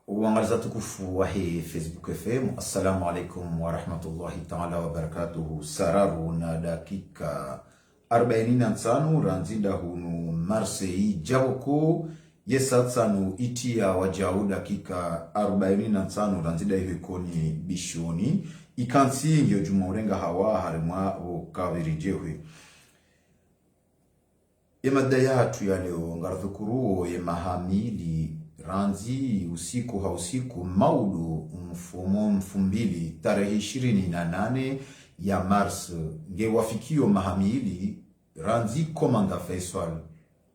Uangaliza tukufu wa hii Facebook FM. Assalamu alaikum wa rahmatullahi ta'ala wa barakatuhu. Sararu na dakika 45 ranzinda hunu Marseille Jaboko yesatsanu itia wajau dakika 45 ranzinda hiyo koni bishoni ikansi ngio jumaurenga hawa harimwa ukawirijewe yemadayatu ya leo ngaradhukuru yemahamili ranzi usiku hausiku maudu mfumo mfumbili tarehe 28 ya Mars ngewafikio mahamili ranzi komanda Faisal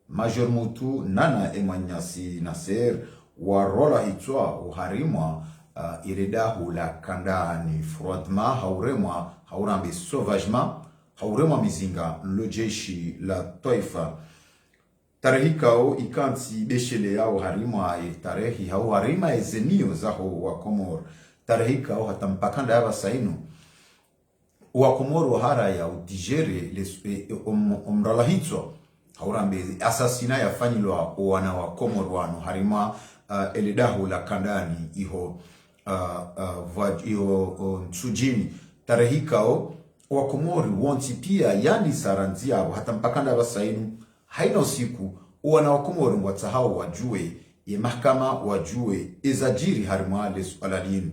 Major Mutu nana Emanyasi Nasser warola hitwa uharimwa iredahu la kandani froidma hauremwa haurambi sauvagement hauremwa mizinga lojeshi la taifa tarehi kao ikansi beshele yao harimwa tarehi hau harima ezenio zaho wa Komoro tarehi kao hatampakanda yaba sainu wa Komoro hara ya udigere omralahitso haurambe asasina ya fanyilwa wana wa Komoro wano harima eledahu la kandani iho nsujini tarehi kao wa Komoro wanti pia yani saranzi yao hatampakanda yaba sainu haina usiku wana wa Komoro watsahau wajue ye mahakama wajue ezajiri harima lesu alalinu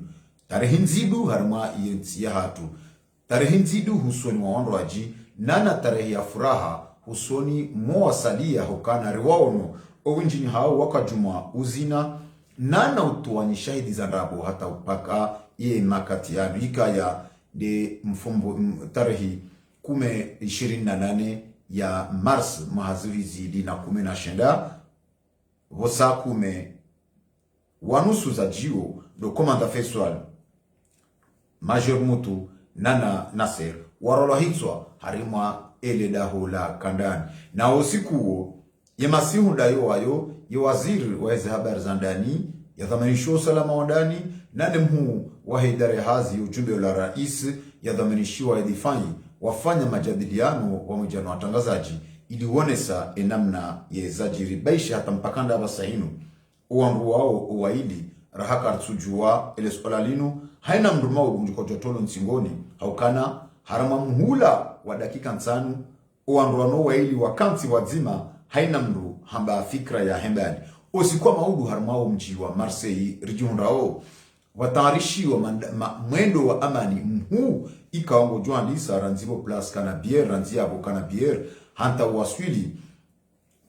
tarehe nzidu harima yensi ya hatu tarehe nzidu husoni wa wanroaji nana tarehe ya furaha husoni mwasalia hukana riwaono owinjini hao wakajuma uzina nana utuwani shahidi zanrabo hata upaka ye makati ya hikaya de mfumbo tarehe 28 ya Mars mahazivizi lina 19 vosa kume wanusu za jio do komanda Faisal Major Mutu nana Nasser warola hitswa harimwa eledaho la kandani na usiku huo yemasihu dayo wayo ye waziri wa habari za ndani ya dhamanisho salama wa ndani nane mhu wa hidare hazi ujumbe la rais ya dhamanishiwa edifanyi wafanya majadiliano wa mjano watangazaji ili uonesa enamna ye zajiri baisha hata mpakanda abasahinu uamru wao uwaili rahaka arsujua ele solalinu haina mduma urunjiko jotolo nsingoni haukana harama muhula wa dakika nsanu uamru wano waili wakansi wazima haina mdu hamba fikra ya hembani osikuwa maudu harama mji wa Marseille rijunrao watarishi wa mwendo wa amani mhu ikaongo juan lisa ranzibo plus kana bier ranzi abo kana bier hanta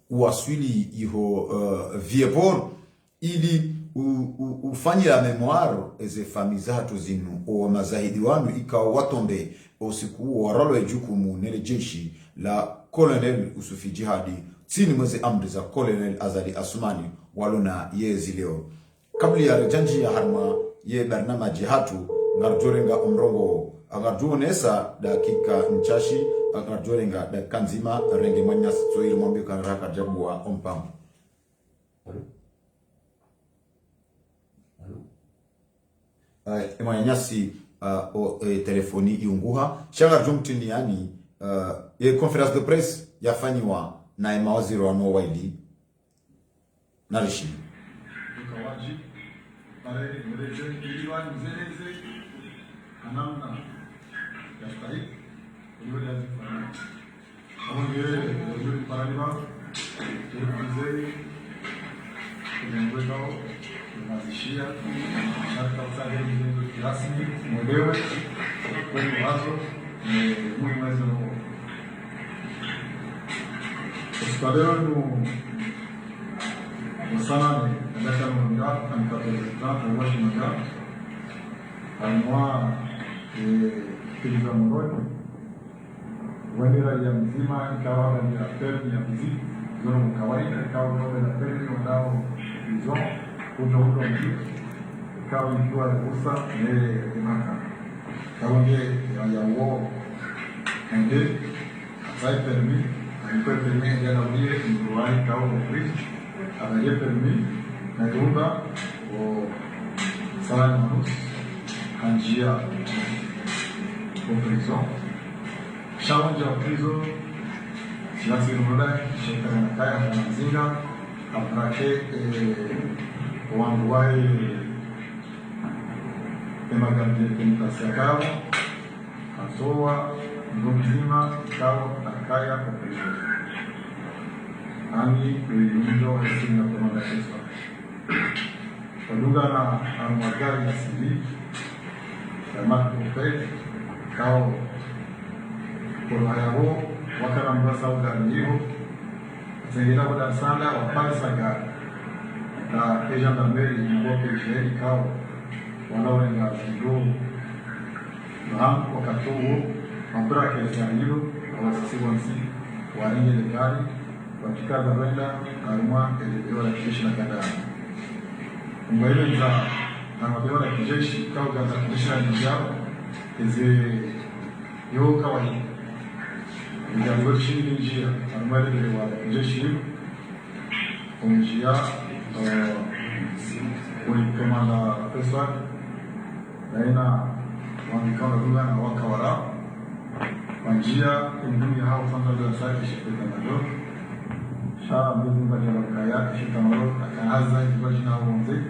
uaswili iho viepor ili ufanye la memoire eze famiza hatu zinu o mazahidi wanu ikawa watombe usiku waralo ejukumu nele jeshi la Colonel Usufi Jihadi tsini mweze amri za Colonel Azali Asumani walona yezi leo kabli ya rejanji ya harma ye barnamaji hatu ngarjorenga umrongo agarjonesa dakika nchashi agarjorenga dakika nzima renge manyas soiri mwambi kanraka jabua ompam emanyasi telefoni iunguha shanga jumtini yani ye conference de presse yafanywa na mawaziri wa Waili narishi pale mrejeni kiliwani mzeleze anamna yaftari yule azifanya ongere yule paraliwa yule kumwekao tunazishia sharta usage mzee rasmi mwelewe kwa wazo muhimu hizo usikalenu sana ndaka mwanga anataka washi mwanga anwa kiliza mmoja wendera ya mzima ikawa ni affaire ya mziki zoro kawaida ikawa ndio na pele ndao hizo kutoka mziki ikawa ikiwa ruhusa ile maka kaonge ya wao ndio sai permis alikuwa permis ya ndio ndio ikawa ofisi avalie permis na nyumba o sala manus kanjia o prison challenge of prison sinasi rumada shekara na kaya na zinga aprake wangu wae emagambye demokrasia kao atoa ndo mzima kao akaya operation ani kuindo esina komanda keswa paduga na magari na CV kama kupe kao kwa hayao wakana mbasa uganiyo zengina kwa sanda wa palisa gari na gendarmerie mboke jeri kao wanaolenga vigo na wakati huo mabara ya hilo wasisiwansi waende legari katika zawenda alima eleo la kijeshi na kanda mbaile za amabewa la kijeshi kao gaza kijeshi na njao eze yo kawaida ndio chini njia alima ile wa kijeshi njia ulikomanda pesa daina wangikana lugha na wakawara kwa njia ingine hao fanga za sasa shirika nalo sha mbili mbali ya kaya shirika nalo akaanza kwa jina la mzee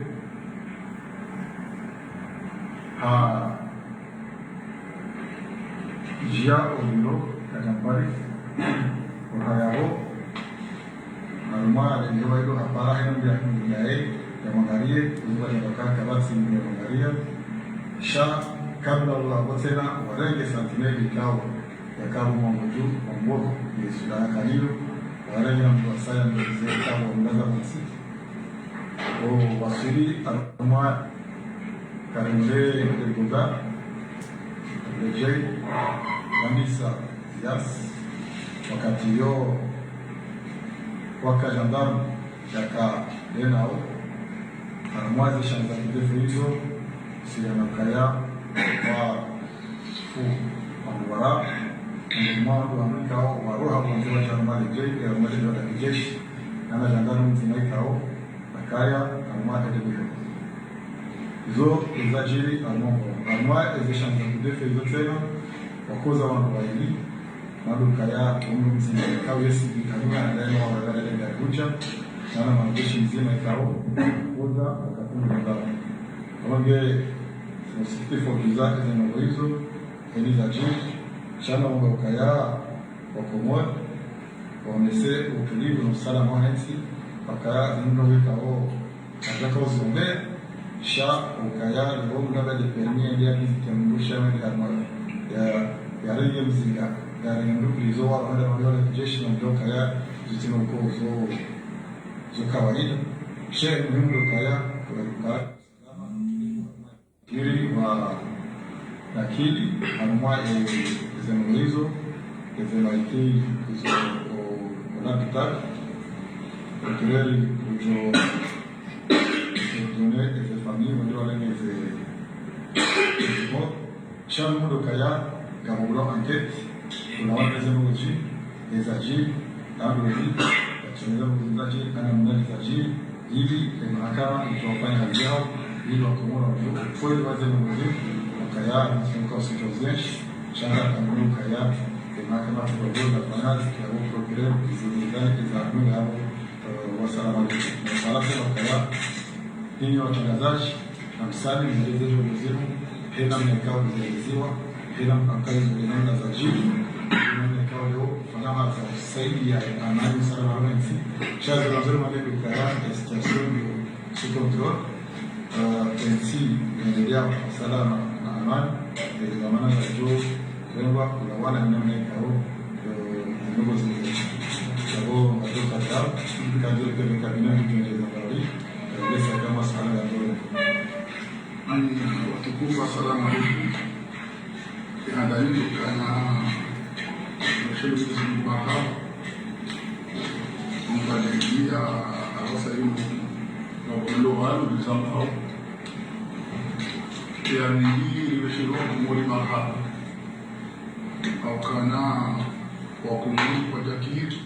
njia ulio kajampari kwa yao alma ndio hiyo hapara hiyo ya mwangalie kwa sababu kabasi ni mwangalia sha kabla wa tena warenge santineli kao ya kama mmoja mmoja ni sura kanilo warenge na mwasaya ndio kama mnaza msi o wasiri alma karinde kugoda lejei kanisa yas wakati yo waka gendarme yaka denao armoise shamba kidefu hizo siyana kaya wa fu ambara mwandu amika wa roha mwanzo wa jamali jeshi ya mwanzo wa kijeshi na gendarme mzinaika au kaya armoise de biho hizo izajiri armoise shamba kidefu hizo tena wakoza wangu waili nalo kaya umru mzinaika wesi kanuna ndani wa wale ndio kuja na mwanajeshi mzima ikao kuza wakatuma ndani wange msikiti for zake na hizo eliza jeshi chama wa kaya wa komod waonese utulivu na usalama wa nchi wakaya ndio ikao ataka uzombe sha ukaya ndio mnada de permis ndio kitambulisha na kama ya rege mzinga ya ndio kulizoa wale jeshi na ndio kaya zitima uko zo kawaida shehe muhimu kaya kwa kiri wa nakili amwa ezeno hizo ezeno iti hizo onapita kultureli kujo kujone eze famille ndio wale eze chamu ndo kaya kamubula enquête kuna wale ezeno uji ezaji nabuli tunaweza kuzungumzaje kana mnazaji ili mahakama itafanya kazi yao ili wakomona kwa waze mmoja wakaya msinko sitozesh shanga kanuni kaya mahakama tunaona fanazi ya program zingine za nini hapo wasalama salamu wakaya hii watangazaji na msali mwenyezo mzima hena mkao mzeziwa hena mkao mwenyezo za jibu kama zaidi ya amani sana na wananchi chazo lazima mali kaya station sous contrôle pensi inaendelea salama na amani ndio maana ndio kwamba kuna wana namna yao ndogo zile sababu kutoka kwa kazi kwa kabineti tunaendeleza bali kabisa kama sala ya ndogo ani watukufu salama ya dalili kana shule zimebaka mtalia awasaimu na kulo halu bizamao yani hii ilishiro kumuli maka au kana wa kumuli kwa jakiri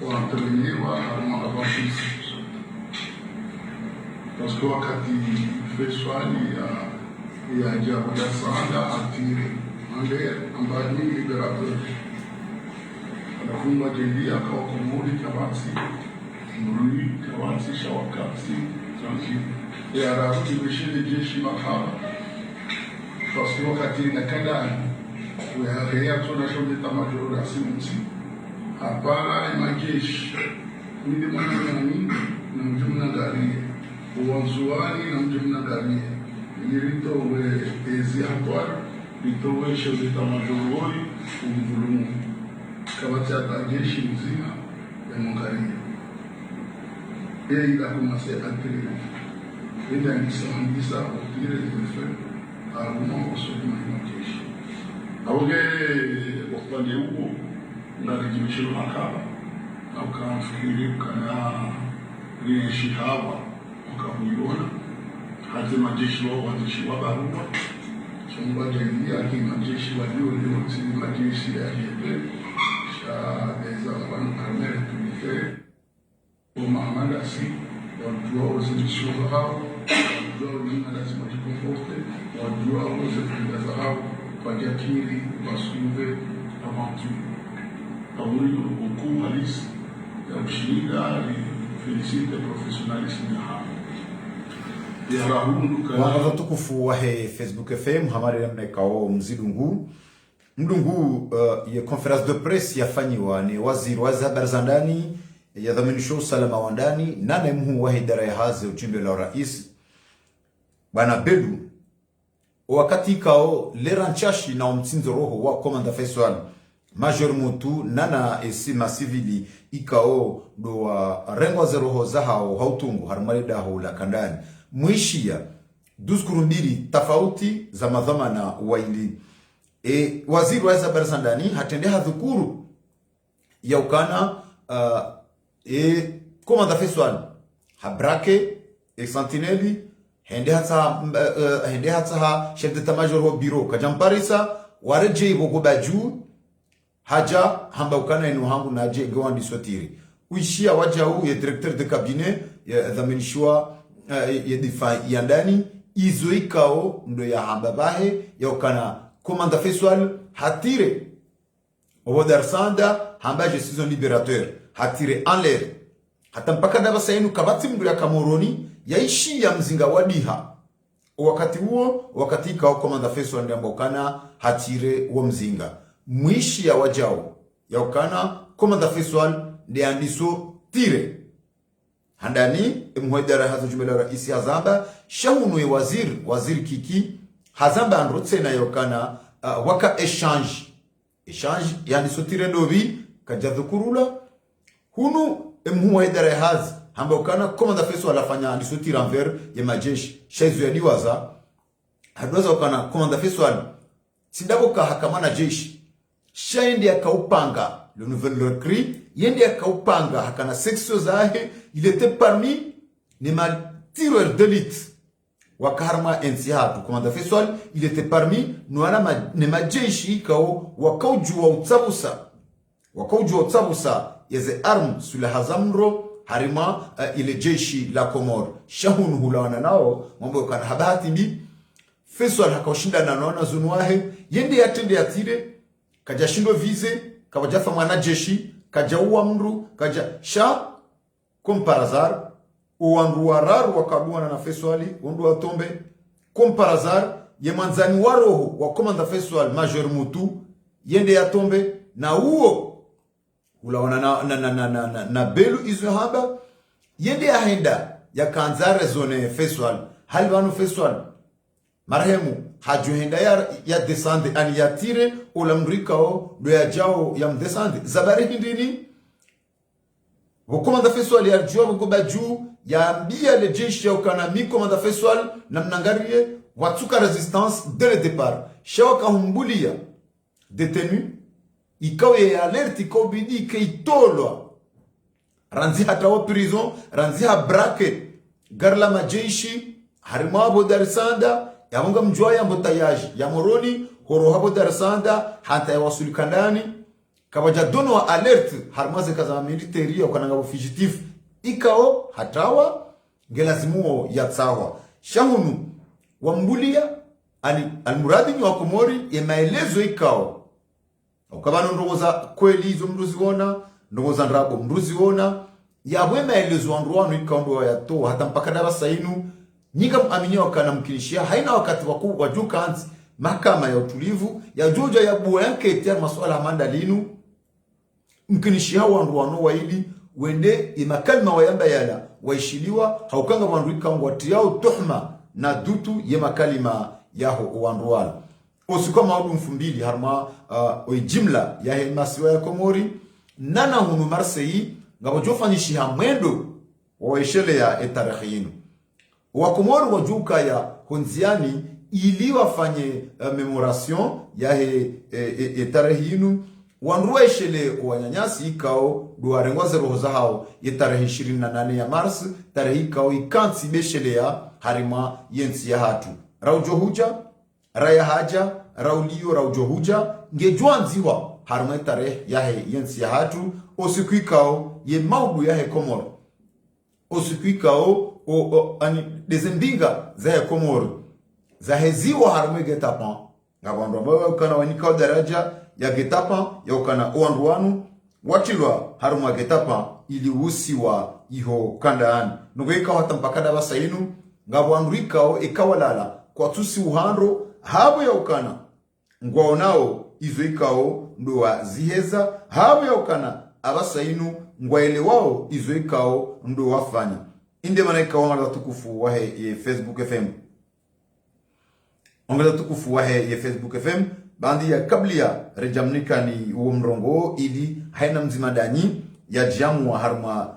wa mtelewa alma abafisi parce que wakati feswali ya jabu ya saada atire ande ambani liberateur Funga jendia kwa kumuli kabasi, mrui kabasi shawakasi, tranquille. ya rarudi bishiri jeshi mahaba parce wakati nakanda ya tuna shule tamajoro ya simusi hapana majeshi ndi mwana nani na mjumna gari uwanzuani na mjumna gari yirito we ezi hatwar lito we shule tamajoro umdhulumu kabati ya jeshi mzima ya Mongaria ila kumase atri ila nisambisa opire zefe alguma osoma majeshi auge wakati huo na rejimisho makaba au kafikiri kana rishi hawa wakamuona hata majeshi wao watishiwa barua chumba jendia ki majeshi walio ndio si majeshi ya jepe sha deza wan armée républicaine au Mahamad asi wajua uzidisho hao wajua nini lazima jikomporte wajua uzidisho hao kwa jakiri wasuve aventure pamoja beaucoup Alice ya ushirika felicite professionnalisme ya hapa wanaza tukufu wahe Facebook FM hamari namna kao mzidungu mdungu ya conference de presse yafanyiwa ni waziri wa habari za ndani ya dhaminisho usalama wa ndani nane mhu wa idara ya hazi ujumbe la rais bana Bedu wakati kao leranchashi na mtinzo roho wa komanda Faisal Major Mutu nana esima civili ikao do wa rengwa zeroho za hao hautungu harmalida hao la kandani mwishia duskurumbiri tofauti za madhamana waili waziri wa habari za ndani hatende hadhukuru ya ukana komanda Faisal habrake sentineli hende hata chef d'état major wa bureau kajamparisa wareje ibogo baju haja hamba ukana inu hangu na je gwandi sotiri uishia waja huu ya directeur de cabinet ya dhaminishwa ya difa ya ndani izo ikao ndo ya hamba bahe ya ukana komanda Faisal hatire Obodar Sanda hamba je libérateur hatire en l'air hata mpaka daba sainu kabati mdu ya Kamoroni yaishi ya mzinga wadiha wakati huo wakati ikao komanda Faisal ndambokana hatire wa mzinga mwishi ya wajao ya ukana komanda Faisal ndi andiso tire handani mhuedara hazo jumela raisi hazamba shahunu ya waziri kiki hazamba androtse na yokana waka exchange yani so tire ndobi kajadhukurula hunu mhuedara hazo hamba ukana komanda Faisal alafanya andiso tire envers ya majeshi shaizu ya diwaza hadwaza ukana komanda Faisal sindaboka hakamana jeshi shaindi akaupanga le nouvel recrue yendi akaupanga hakana section zahe il était parmi les tireurs d'élite wakarma ensihatu komanda Faisal il était parmi nuana ne majeshi kao wakaujua utsabusa yeze arm sula hazamro harima ile jeshi la Komor shahun hulawana nao mambo kana habati mbi Faisal hakoshinda na naona zunwahe yendi yatende yatire kaja shindo vize kaja fa mwana jeshi kaja uwa mru kaja sha komparazar uwandu wararu wakabwana na Faisal undu watombe komparazar ye manzani waroho wa komanda Faisal Major Mutu yende yatombe na uo ulawana na Belu izo haba yende ahenda ya kanzare zone Faisal halwanu Faisal marehemu hajuhenda ya descende ani yatire ulamrikao do ya jao ya mdescende zabari hindini komanda Faisal ya jua mgoba juu ya mbia le jeshi ya ukanami komanda Faisal na mnangarie watuka resistance dès le départ shawaka humbulia détenu ikawe ya alerte ikobidi ke itolwa ranzi hata wa prison ranzi ha brake garla majeshi harimabo darsanda ya munga mjua ya mbotayaji ya moroni horo habo darsanda hanta ya wasulikandani kabaja dono wa alert harmaze kaza military ya ukananga fugitif ikao hatawa ngelazimuo ya tsawa shahunu wambulia almuradi ni wa Komori ya maelezo ikao ukabano ndogoza kweli hizo mruziona ndogoza ndrabo mruziona ya bwe maelezo wanruano ikao ndo ya to hata mpaka daba sainu nyika aminio kana mkinishia haina wakati wakuu wajuka anzi mahakama ya utulivu ya joja ya buwa yanke tia masuala hamanda linu mkinishia wandu wano waili wende imakalma wayamba yala waishiliwa haukanga wandu ikangu watiao tuhma na dutu ye makalima yaho wandu wala osiko maudu mfumbili harma jimla ya masiwa ya Komori nana hunu Marseille ngabo jofanyishi hamwendo waishele ya etarehe yinu wa Komori wajuka ya honziani ili wafanye memoration ya etarehe yinu wanruwa ishele wanyanyasi ikao duwarengwa zeroho za hao ye tarehe 28 ya Mars tarehe ikao ikansi beshele ya harima yensi ya hatu raujohuja raya haja rauliyo raujohuja ngejuanziwa harima tarehe yahe yensi ya hatu osiku ikao ye maudu yahe Komoro osiku ikao ani dezembinga zahe Komoro zaheziwa harima getapan ngabandu ambayo kana wanikao daraja ya getapa ya ukana oanruanu watilwa haruma getapa ili usiwa iho kandaani nugo ikawa hatampakada basa inu ngabwandu ikao ikawalala kwa tusi uhandro habo ya ukana ngwaonao izo ikao ndoa ziheza habo ya ukana abasa inu ngwaelewao izo ikao ndo wafanya inde mana ikao ngala tukufu wahe ye Facebook FM ngala tukufu wahe ye Facebook FM bandi ya kablia rejamnika ni uomrongo ili haina mzimadani ya jamu wa harma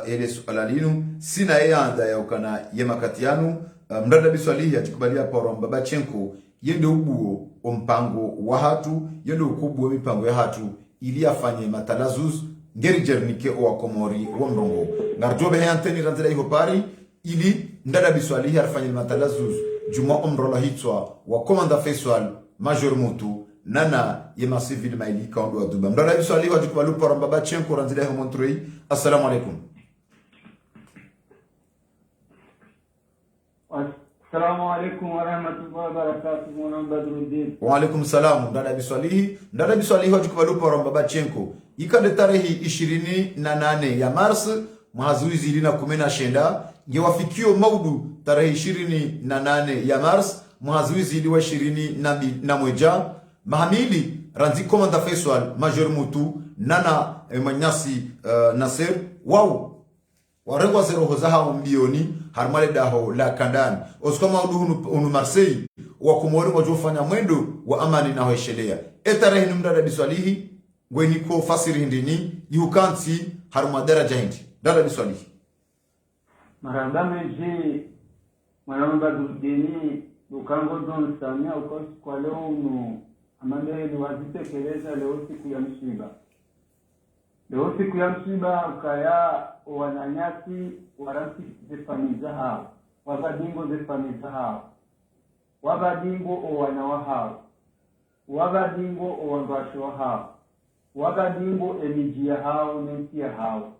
ele sualalinu sina yanda ya ukana yemakatianu mdada biswalihi ya chikubalia paro Mbabachenko yende ubuo ompango wa hatu yende ukubu wa mipango ya hatu ili afanye matalazuz ngeri jernike wa Komori uomrongo ngarjobe hayanteni ranzela iho pari ili mdada biswalihi afanye matalazuz juma omrola hitwa wa komanda Faisal Major Mutu nana yema civil maili kaundu wa Duba mdada biswalihi wa jikubalu paro Mbabachenko ranzela iho montroi. Assalamu alaikum. Assalamu alaikum wa rahmatullahi wa barakatuh. Mwana Badruddin. Wa alaikum salam. Ndada biswalihi wajikubalupa wa Mbabachenko ikade tarehi 28 ya Mars mahazuizi ilina 19 ngewafikio maudu tarehi 28 ya Mars mahazuizi iliwa 21 mahamili ranzi komanda Faisal Major Mutu nana manyasi Nasser wao warengwa zeroho za hao mbioni harmale daho la kandani oskoma unu Marseille wa Komori wajofanya mwendo wa amani na hoeshelea etarehe ni mdada biswalihi ngweniko fasiri ndini yukansi harma daraja hindi dada biswalihi marandameji mwanamba dudini ukango don samia ukosi kwa leo unu amande ni wazitekeleza leo siku ya msiba. Leo siku ya msiba ukaya wananyasi waransi zefamiza hao wabadingo zefamiza hao wabadingo owanawa hao wabadingo owandwasho hao wabadingo emijia hao nentia hao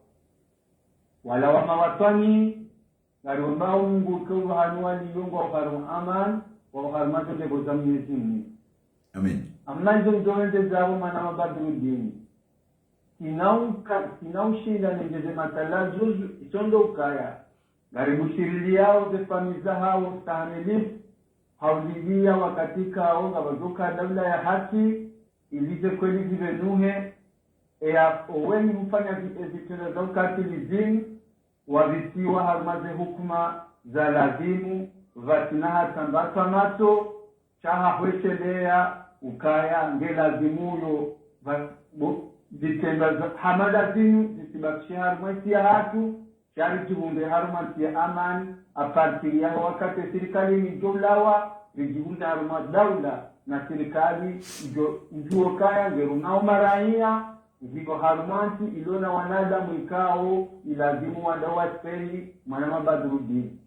wala wamawatwani gariwambao mungu kuwa hanuwa liyungo wakaru aman wakarumato lego za Mwenyezi Mungu. Amen. Amnanjo mjowende zabo manama Badruddin kinaushinda ningeze matalazo isondo ukaya garibu shirili yao zefamiza hao stahamilifu haulilia wakatika hao gabazuka dawla ya haki ilize kweli zivenuhe oweni mfanya vitendo za ukatili wavitiwa harumaze hukuma za lazimu vatinaha tambatwa nato chaha hweshelea ukaya nge lazimuyo vitenda hamada zinu zisibakishe harumati ya hatu shari jihunde harumati ya amani apartiri ya wakati serikali ni jolawa rijihunde harumati daula na serikali njuo kaya ngerunao maraia ziko harumati ilona wanadamu ikao ilazimu wadawa speli manama Badruddin.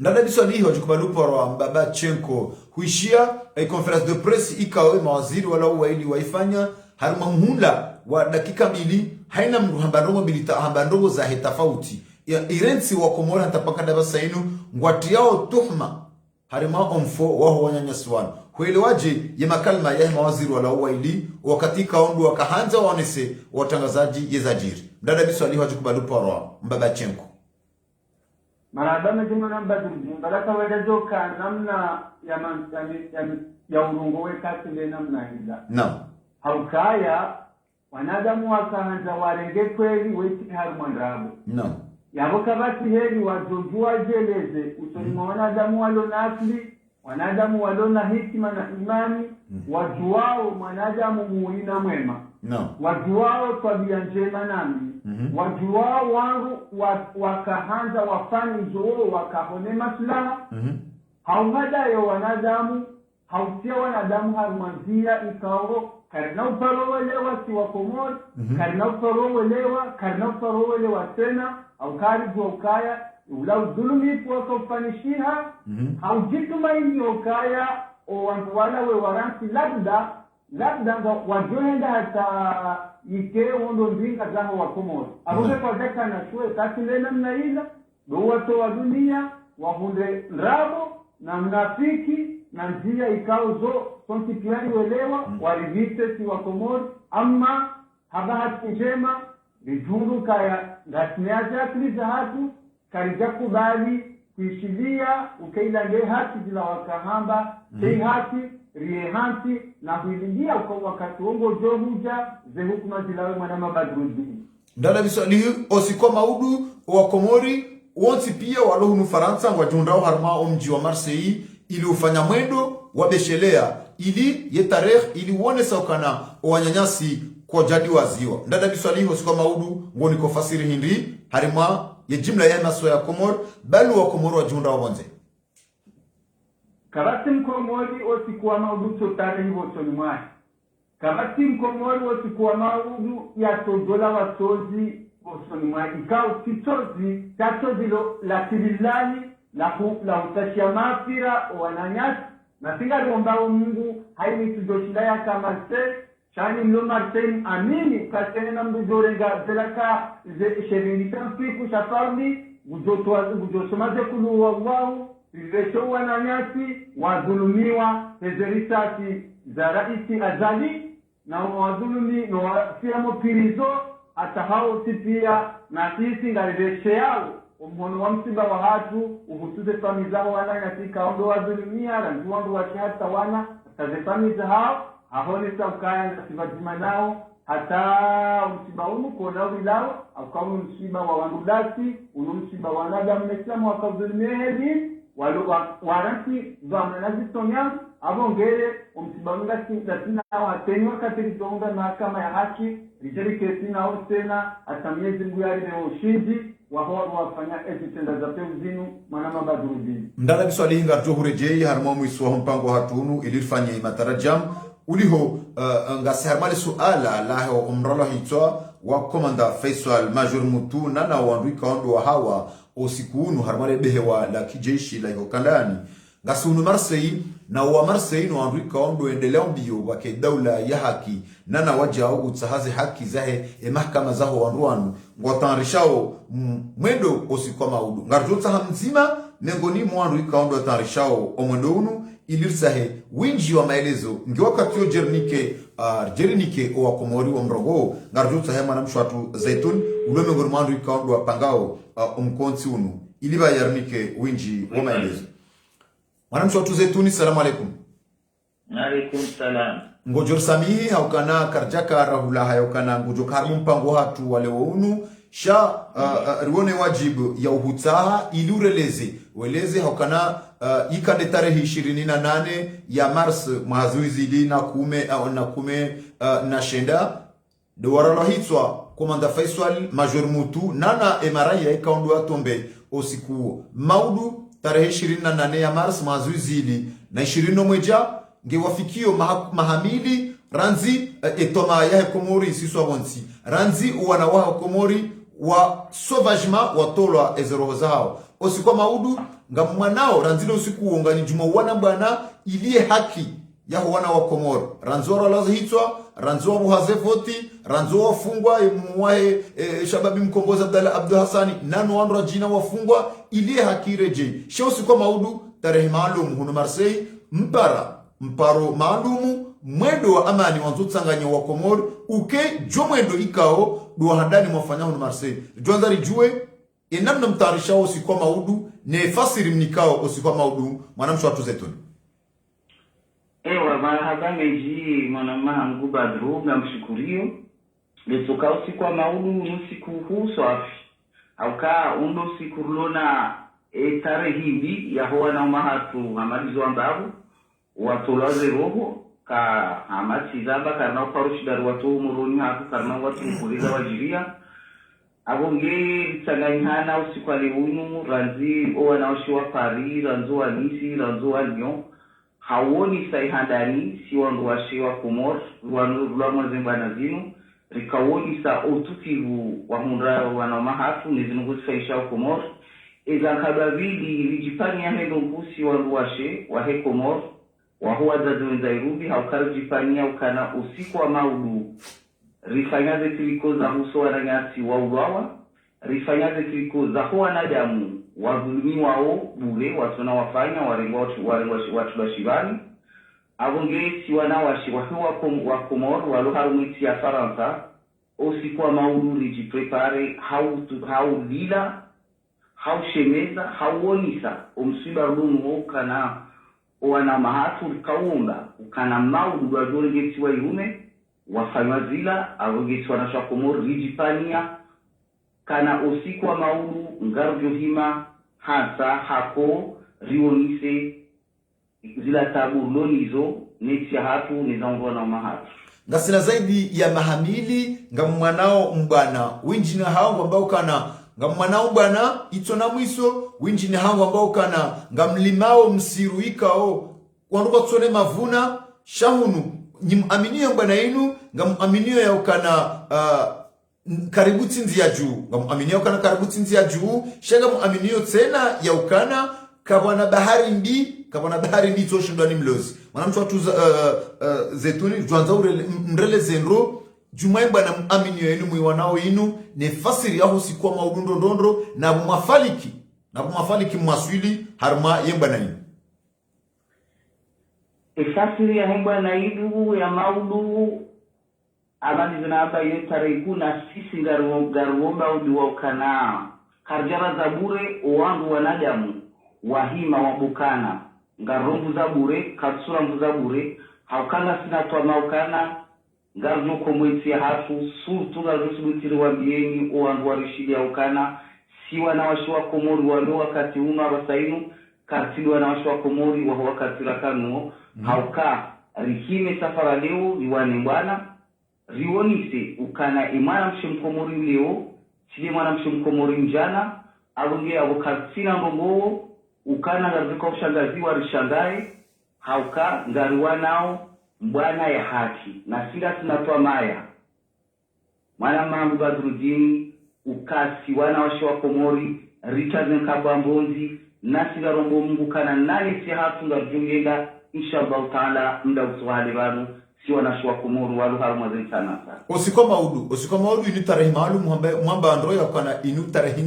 Ndada biswalihi wajikubalupa wa Mbabachenko huishia conference de presse ikao mawaziri wala uwaili waifanya haruma mhula wa dakika mbili haina mruhambandongo bilita hambandongo za hetafauti irensi wa Komori hatapaka dabasa inu ngwati yao tuhma harima omfo waho wanyanyaswanu huelewaje ye makalma ya mawaziri wala uwaili wakati kaundu wakahanza waonese watangazaji yezajiri. Ndada biswalihi wajikubalupa wa Mbabachenko. marabama jima na badruddin balaka wadajo ka namna ya urungo we kasile namna hiza naam haukaya wanadamu wakaanza warenge kweli weti harumandrabo naam yabo kabati heri wajojua jeleze usoni wanadamu walona asli wanadamu walona hikima na imani wajuao mwanadamu muina mwema wajuao tabia njema nami wajuao wangu wakahanza wafani joo wakahone maslaha hauhadayo wanadamu hautia wanadamu harumanzia ikao karina uparowelewa si wakomori karina uparowelewa tena au karibu ukaya ula udhulumi kwa kufanishiha haujitumaini ukaya wala we waransi labda wajoenda hata ike wondo ndinga zangu wakomori abuke kwa deka na shue kasi lena mnaila do watu wa dunia wahunde rabo na mnafiki na njia ikao zo sonti kiari welewa warivite si wakomori ama habahati njema vijuru kaya ngasmeaja akili za hatu karija kubali kuishilia ukailange haki zila wakahamba kei haki rie haki na huilingia kwa wakati wongo johuja ze hukuma zilawe mwanama Badruddin ndala bisalihi osiko maudu wa Komori wonsi pia walohunu Faransa wajundao harma omji wa Marseille ili ufanya mwendo wabeshelea ili ye tarehe ili uone saukana wanyanyasi kwa jadi waziwa ndada bisalihi osiko maudu ngoni ko fasiri hindi harima ye jimla ya maso ya Komor balu wa Komoro wajundao bonze kabati mkomori osikuwa maudu sotare hivo sonimwahi kabati mkomori osikuwa maudu ya tojola watozi osonimwahi ikao titozi tatozi lo la kibilani la utashia mafira wananyasi na singa rombao Mungu haini tujoshilaya kama se shani mlo Marseille amini kasene na mdujorenga zelaka sherilika mpiku shafarni gujosomaze kulu wawahu vivesho wananyasi wadhulumiwa hezerisati za raisi azali na wadhulumi na wafiramo pirizo atahao tipia na sisi ngariveshe yao umuhono wa msiba wa hatu uhusuze famizaho wana katika ondo wa dunia rangi wangu wa shahata wana tazefamiza hao ahone saukaya na sivajima nao hata msiba unu kuona wilao au msiba wa wandudasi unu msiba wa nadamu meslamu wakazulumia hedi waransi vamanazi sonya abongere msiba unu latina watenwa katiri zonga mahakama ya haki rijeri kesi na tena atamiezi nguyari na ushindi wahoro wafanya ezitenda za peuzinu manama Badruddin ndala biswali hinga tuhurejei harmo mwiswa mpango hatunu ilifanye matarajam uliho ngasarmale suala laho umralo hitwa wa komanda Faisal Major Mutu nana wanduika ondo wa hawa osikuunu harmale behewa la kijeshi la hokandani ngasunu Marseille na wa Marseille no wanduika ondo endelea mbio wake daula ya haki nana wajao utsahazi haki zahe mahakama zaho wanduanu ngotanrishao mwendo osikwa maudu ngarjotsa hamzima mengoni mwandu ikaondo tanrishao omwendo unu ilirsahe winji wa maelezo ngi wakati yo jerinike wa Komori wa mrogo ngarjotsa hema na mshwatu zaitun ulo mengoni mwandu ikaondo wa pangao umkonsi unu iliba yarnike winji wa maelezo mwana mshwatu zaituni salamu alaikum. Alaikum salam. Ngojor samihi haukana karjaka rahula haukana ngojor karmu mpango hatu wale waunu sha riwone wajibu ya uhutaha ili ureleze weleze haukana ikande tarehe 28 ya Mars mahazuizi li na kume na shenda do waralo hitwa komanda Faisal Major Mutu nana emarai ya ikaundu ya tombe osiku maudu tarehe 28 ya Mars mahazuizi li na 20 mweja nge wafikio mahamili ranzi etoma ya Komori siswa bonsi ranzi wana wa Komori wa sauvagement watolwa ezero zao osikwa maudu ngamwanao ranzile usiku ngani juma wana bwana ilie haki ya wana wa Komoro ranzora lazo hitwa ranzora muhazefoti ranzora wafungwa muwae shababi mkombozi Abdul Hassani nano wanra jina wafungwa ilie haki reje shio usikwa maudu tarehe maalum huno Marseille mparo maalumu mwendo wa amani wanzotsanganya wa Komoro uke jo mwendo ikao do handani mwafanya huno Marseille jonzari jue inamna mtarishao usikwa maudu ne fasiri mnikao usikwa maudu mwanamsho watu zetuni. Ewa marahaba meji mwanamahangu Badru na mshukurio lesoka usikwa maudu nusiku huu swafi auka undo sikurulona tarehe hivi ya huwa na umahatu hamadizo ambavu watolaze roho ka hamati zaba karna uparushidari watu umuruni haku karna watu mkuliza wajiria abonge tsanganyana usikwale unu ranzi owanawashiwa pari ranzo wa nisi ranzo wa nyo hawoni saihandani si wandu washiwa kumor rula mwazembana zinu rikawoni sa otutivu wa hundra wanamahatu nizinugu saisha kumor eza kababili rijipani ya hendo mpusi wandu washe wa he komor wa huwa zazuenza irubi haukari jipani ya ukana usiku wa maudu rifanyaze tiliko za huso wananyasi wa uwawa rifanyaze tiliko za huwa na damu wazulumi wao bure watuna wafanya watu bashibani abonge si wanawashi wa komor waluharumiti ya Faransa usiku wa maudu rijiprepare hau lila hau shemeza hau onisa umsiba rumu ukana wana mahatu kaumba ukana maudu wadolgeti wa irume wafanywa zila awogeti wanashwa komor rijipania kana usiku wa maudu ngarvyo hima hasa hako rionise zila tabu lonizo neti ya hatu nizangwa na mahatu ngasina zaidi ya mahamili ngamwanao mbana winjini hao ambao kana ngamwanao mbana itona mwiso winjini hao ambao kana ngamlimao msiruikao wanduka tsone mavuna shahunu nyimaminio mbana yenu ngamuaminio ya ukana karibu tinzi ya juu ngamuaminio ukana karibu tinzi ya juu shenga muaminio tena ya ukana kabwana bahari mbi toshindwa ni mlozi mwanamtu watu zetuni juanza mrele zenro jumai bwana muaminio yenu mwiwanao inu ne fasiri yaho sikuwa maudundo ndondro na bumafaliki mwaswili harma yembana yinu efasiri ya hembwa na idu ya maudu amani zinaba yotareiku na sisi ngaruomba udiwa ukana karjara zabure owangu wanadamu wahima wabukana ngarumbu zabure katsura mbu zabure haukanga sinatwa maukana ngaruko mwiti ya hatu surtu ngarusubutiri wambieni owangu warishidi ya ukana siwa na washiwa komori walo wakati uma wasainu kartili wanawashwa komori wa wakati rakanuo hauka rihime safara leo liwane bwana rionise ukana imana mshimkomori leo chile mwana mshimkomori mjana abunge abokatsina mbongo ukana ngaruka ushangaziwa rishangae hauka ngariwa nao mbwana ya haki na sila tunatoa maya mwana mambu Badrudini ukasi wana washiwa komori Richard Nkabambonzi nasi garombo Mungu kana nani si hatu ngarjungenda inshallah taala mda uswahali banu si wanashwa komori walu haruma zintana usikoma maudu inu tarehi maalum mwamba androya ukana inu tarehi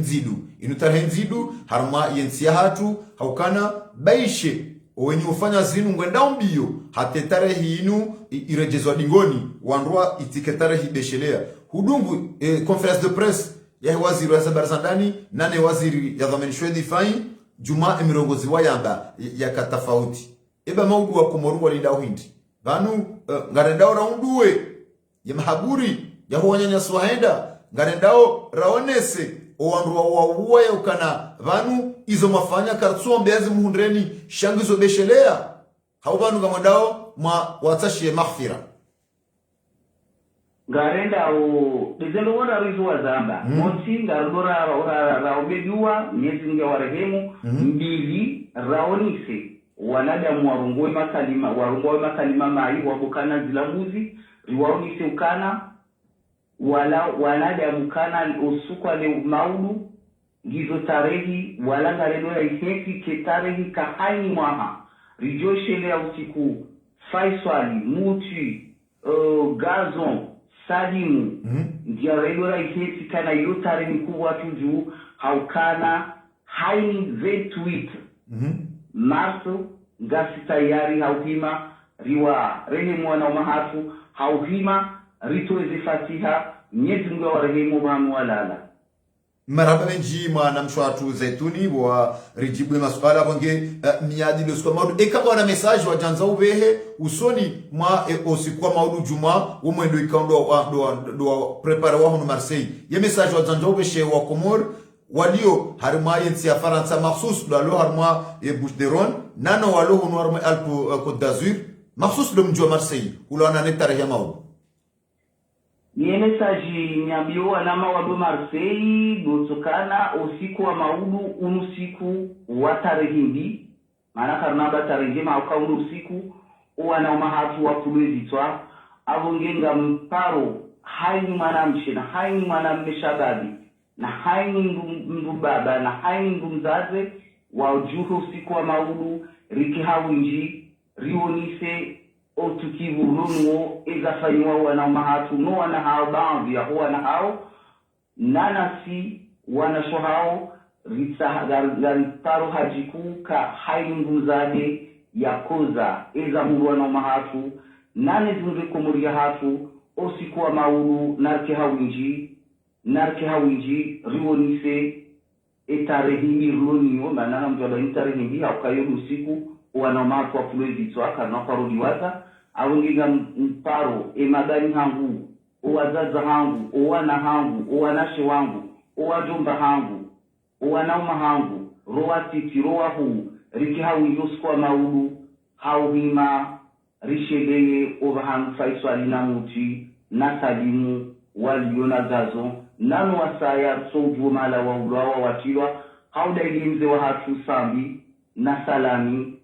nzidu haruma yensi ya hatu haukana baishe wenye ufanya zinu ngwenda mbio hate tarehi inu irejezwa dingoni wandroa itike tarehi beshelea hudungu conference de presse ya waziri wa Zabarzandani nane waziri ya dhamini shwedi fai juma emirongozi wayamba ya katafauti eba maudu wa komoru walinda uhindi vanu ngarendao raunduwe ya mahaburi ya huwanyanya swahenda ngarendao raonese owandu wa uwa ya ukana vanu izo mafanya kartsuwa mbeazi muhundreni shangizo beshelea hau vanu ngamandao ma watashie maghfira garenda o dizendo wona rizo wazamba monsi ngarora raobeduwa nyezi nge warehemu mbili raonise wanadamu warungoi makalima mai wabukana zilamuzi riwaonise ukana wala wanadamu kana usukwa le maudu gizo tarehi wala ngarendo ya iheti ke tarehi kahani mwaha rijoshele ya usiku faiswali muti gazon salimu ndia relo ya iheti kana yotare mkubwa tuju haukana haini vetwit marso ngasi tayari hauhima riwa rehemu wana umahatu hauhima rituwezi fatiha nyezi mga wa rehemu manu walala marhaba menji mwana mshwatu Zaituni wa rijibu masuala bonge miadi lo swa maudu kama wana message wa janza ubehe usoni mwa osikwa maudu juma umwendo ikando do prepare wa hono Marseille ye message wa janza ubeshe wa Komor walio harma yensi ya Faransa mahsus lo harma e Bouches du Rhône nano walo hono harma Alpes Côte d'Azur mahsus lo mjwa Marseille ulana netare ya maudu ni message nyambio alama wa Marseille gotokana usiku wa maudu unusiku wa tarehe maana karnaba tarehe mauka unusiku wana mahatu wa kulezitwa avongenga mparo haini mwanamshe na haini mwanamme shababi na haini ndu baba na haini ndu mzaze wa ujuhu usiku wa maudu rikihawinji rionise otukivu nunuo ezafanywa wana mahatu no wana hao baadhi ya wana hao nanasi wana shohao ritaro hajiku ka hainguzade ya koza eza muru wana mahatu nane zunze komuri ya hatu osikuwa mauru narke hawinji rionise etarehimi rulonio manana mjwala intarehimi haukayo usiku wana mahatu wa fulezi tuaka na kwa rodiwaza awinginga mparo emadani hangu owazaza hangu owana hangu owanashi wangu owajomba hangu owanauma hangu roatiti roahu riki hawinjoskwa maudu hauhima rishebeye ovahangu faiswali na muti na salimu waliona zazo nanu wasaya soju mala wa ulawa watilwa hauda ilimze wa hatu sambi na salami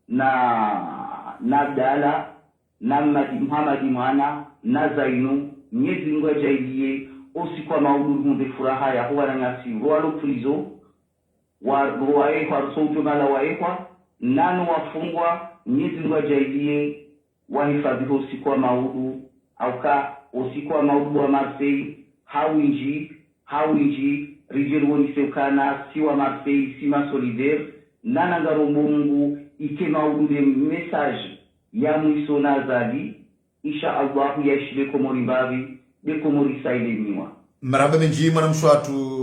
na dala na Muhammad mwana na Zainu nyezi ngwa jailie osikwa maudu hunde furaha ya huwa na ngasi roalo prizo wa roae kwa sojo mala waekwa nano wafungwa nyezi ngwa jailie wahifadhi osikwa maudu auka osikwa maudu wa Marseille hawinji rijeruoni seukana siwa Marseille sima solidaire nana ngarombo mungu ike maudu de message ya mwiso na zali insha Allah yashile komori mbavi de komori saile miwa maraba menji mwana mshwatu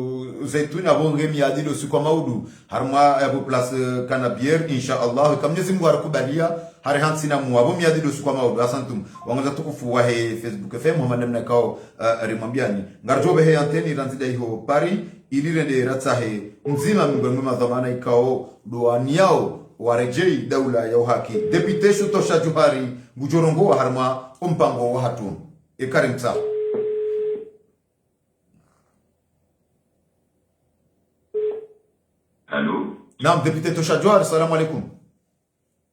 Zaituni abonge miadilo usiku wa maudu harma ya place Canabier insha Allah kama Mwenyezi Mungu arakubalia hari hansi na muabo miadilo usiku wa maudu asantum wangaza tukufu wa he Facebook FM Muhammad mnakao rimambiani ngarjobe he anteni ranzida hiyo pari ilirende ratsahe mzima mbwe madhamana ikao doani yao warejei daula ya uhaki deputation tosha Johari bujorongo wa harma umpango wa hatu ekarimta Allô. Naam deputé tosha Johari salamu alaikum.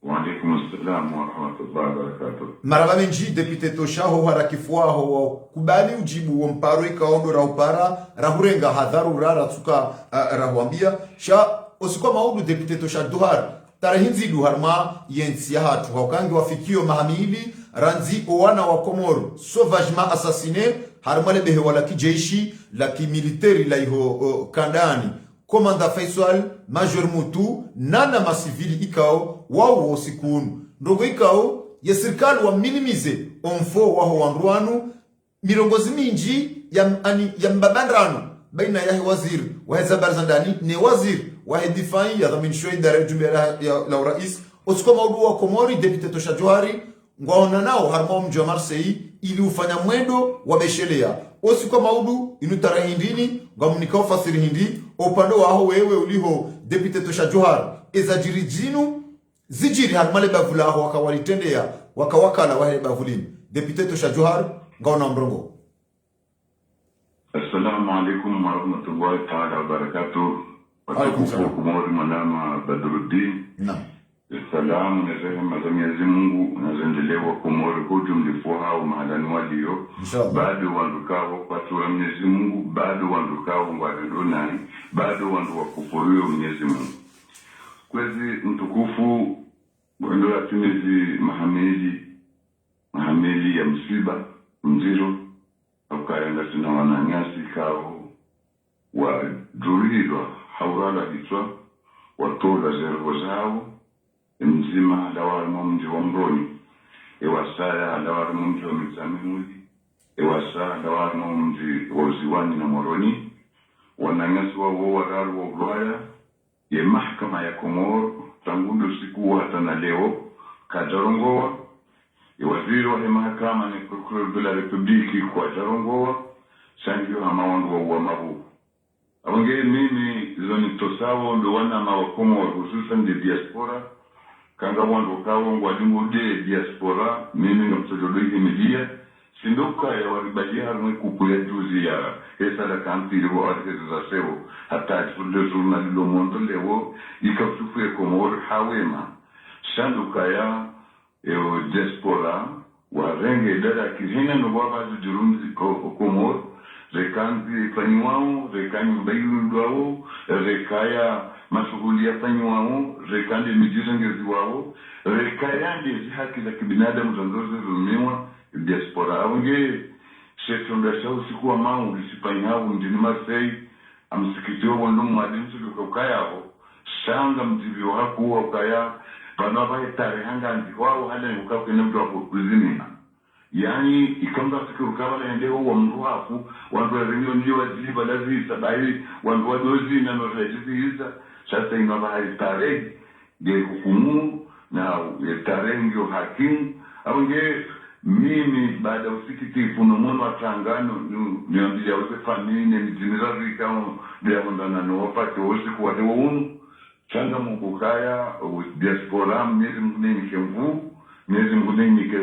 Wa alaikum assalam wa rahmatullahi wa barakatuh. Maraba menji deputé tosha ho harakifua ho kubali ujibu wa mparo ikaondo ra upara rahurenga hadharu rara tuka rahuambia sha osikwa maudu deputé tosha Johari tarehinzi duharma yensi ya hatu haukangi wafikio mahamili ranzi owana wa Komoro sauvagement assassiné harma lebehe wala kijeshi la kimiliteri la iho kandani komanda Faisal Major Mutu nana masivili ikao wao sikunu ndogo ikao ya serikali wa minimize onfo waho wanruanu mirongozi minji ya mbabandrano baina ya waziri wa zabarzandani ne waziri wa difai ya dhamin shoi dare jumbe la urais osiko maudu wa Komori deputé tosha Johari ngwaona nao harma mji wa Marseille ili ufanya mwendo wa beshelea osiko maudu inutara hindini ngamunikao fasiri hindi upande waho wewe uliho deputé tosha Johari ezajiri jinu zijiri harma le bavula ho wakawalitendea wakawakala wa bavulini deputé tosha Johari ngaona mrongo. Assalamu alaikum wa rahmatullahi ta'ala wa barakatuh. Watukufu Komori Malama Badruddin. Naam. Salamu na rehema za Mwenyezi Mungu na zendelewa Komori hujumlifu hao mahalani walio. Bado wandukao watu wa Mwenyezi Mungu, bado wandukao wadonani, bado wandu wakufurio Mwenyezi Mungu. Kwezi mtukufu wendo ya timezi mahamili ya msiba, mziro, ukaenda sina wananyasi kao wa druhidwa haurala hitwa watola zervo zao mzima lawarimo mji wa Mroni ewasaya lawarimo mji wa Mizamihuli ewasa lawarimo mji wa Uziwani na Moroni wananyasi wao wararu wa Ulaya ya mahakama ya Komoro tangu siku hata na leo kajarongoa ya waziri wa mahakama ni procureur de la republique kwa jarongoa sangio amawandu wa mabu awange mimi zoni tosawo ndo wana mawakomo hususan de diaspora kanga wandu kawo ngwadingo de diaspora mimi ngamtodoi media sindoka ya waribadia harumwe kupuya juzi ya hesa la kanti liwo arkezo za sewo hata jifunde zuruna lilo mondo lewo ikafufu ya Komoro hawema sanduka ya diaspora warenge dada kihina nubaba zujurumzi Komoro rekanzi fanyiwao rekanyi mbayu wao rekaya masuhuli ya fanyiwao rekande mijizangezi wao rekaya ndizi haki za kibinadamu zanzozi zumiwa diaspora aunge shetonda shau siku wa mau lisipanyao mjini Marseille amsikitio wando mwadinsu lukaukayaho shanga mjivyo haku wakaya panapa hetare hanga antikwao hada nukau kene mtu wako kuzimina yani ikamda sikiru kabala hendeho wa mru hafu wandu wa rinyo ndio wajili balazi sabahi wandu wa dozi na norajizi hiza shasta inaba haitare ge hukumu na yetare ndio hakimu aunge mimi baada usikitifu nomono atangano niambia wote famine mjinira vikao bila ndana no wapate usiku wa leo changa mubukaya diaspora miezi mkuneni kemvu miezi mkuneni ke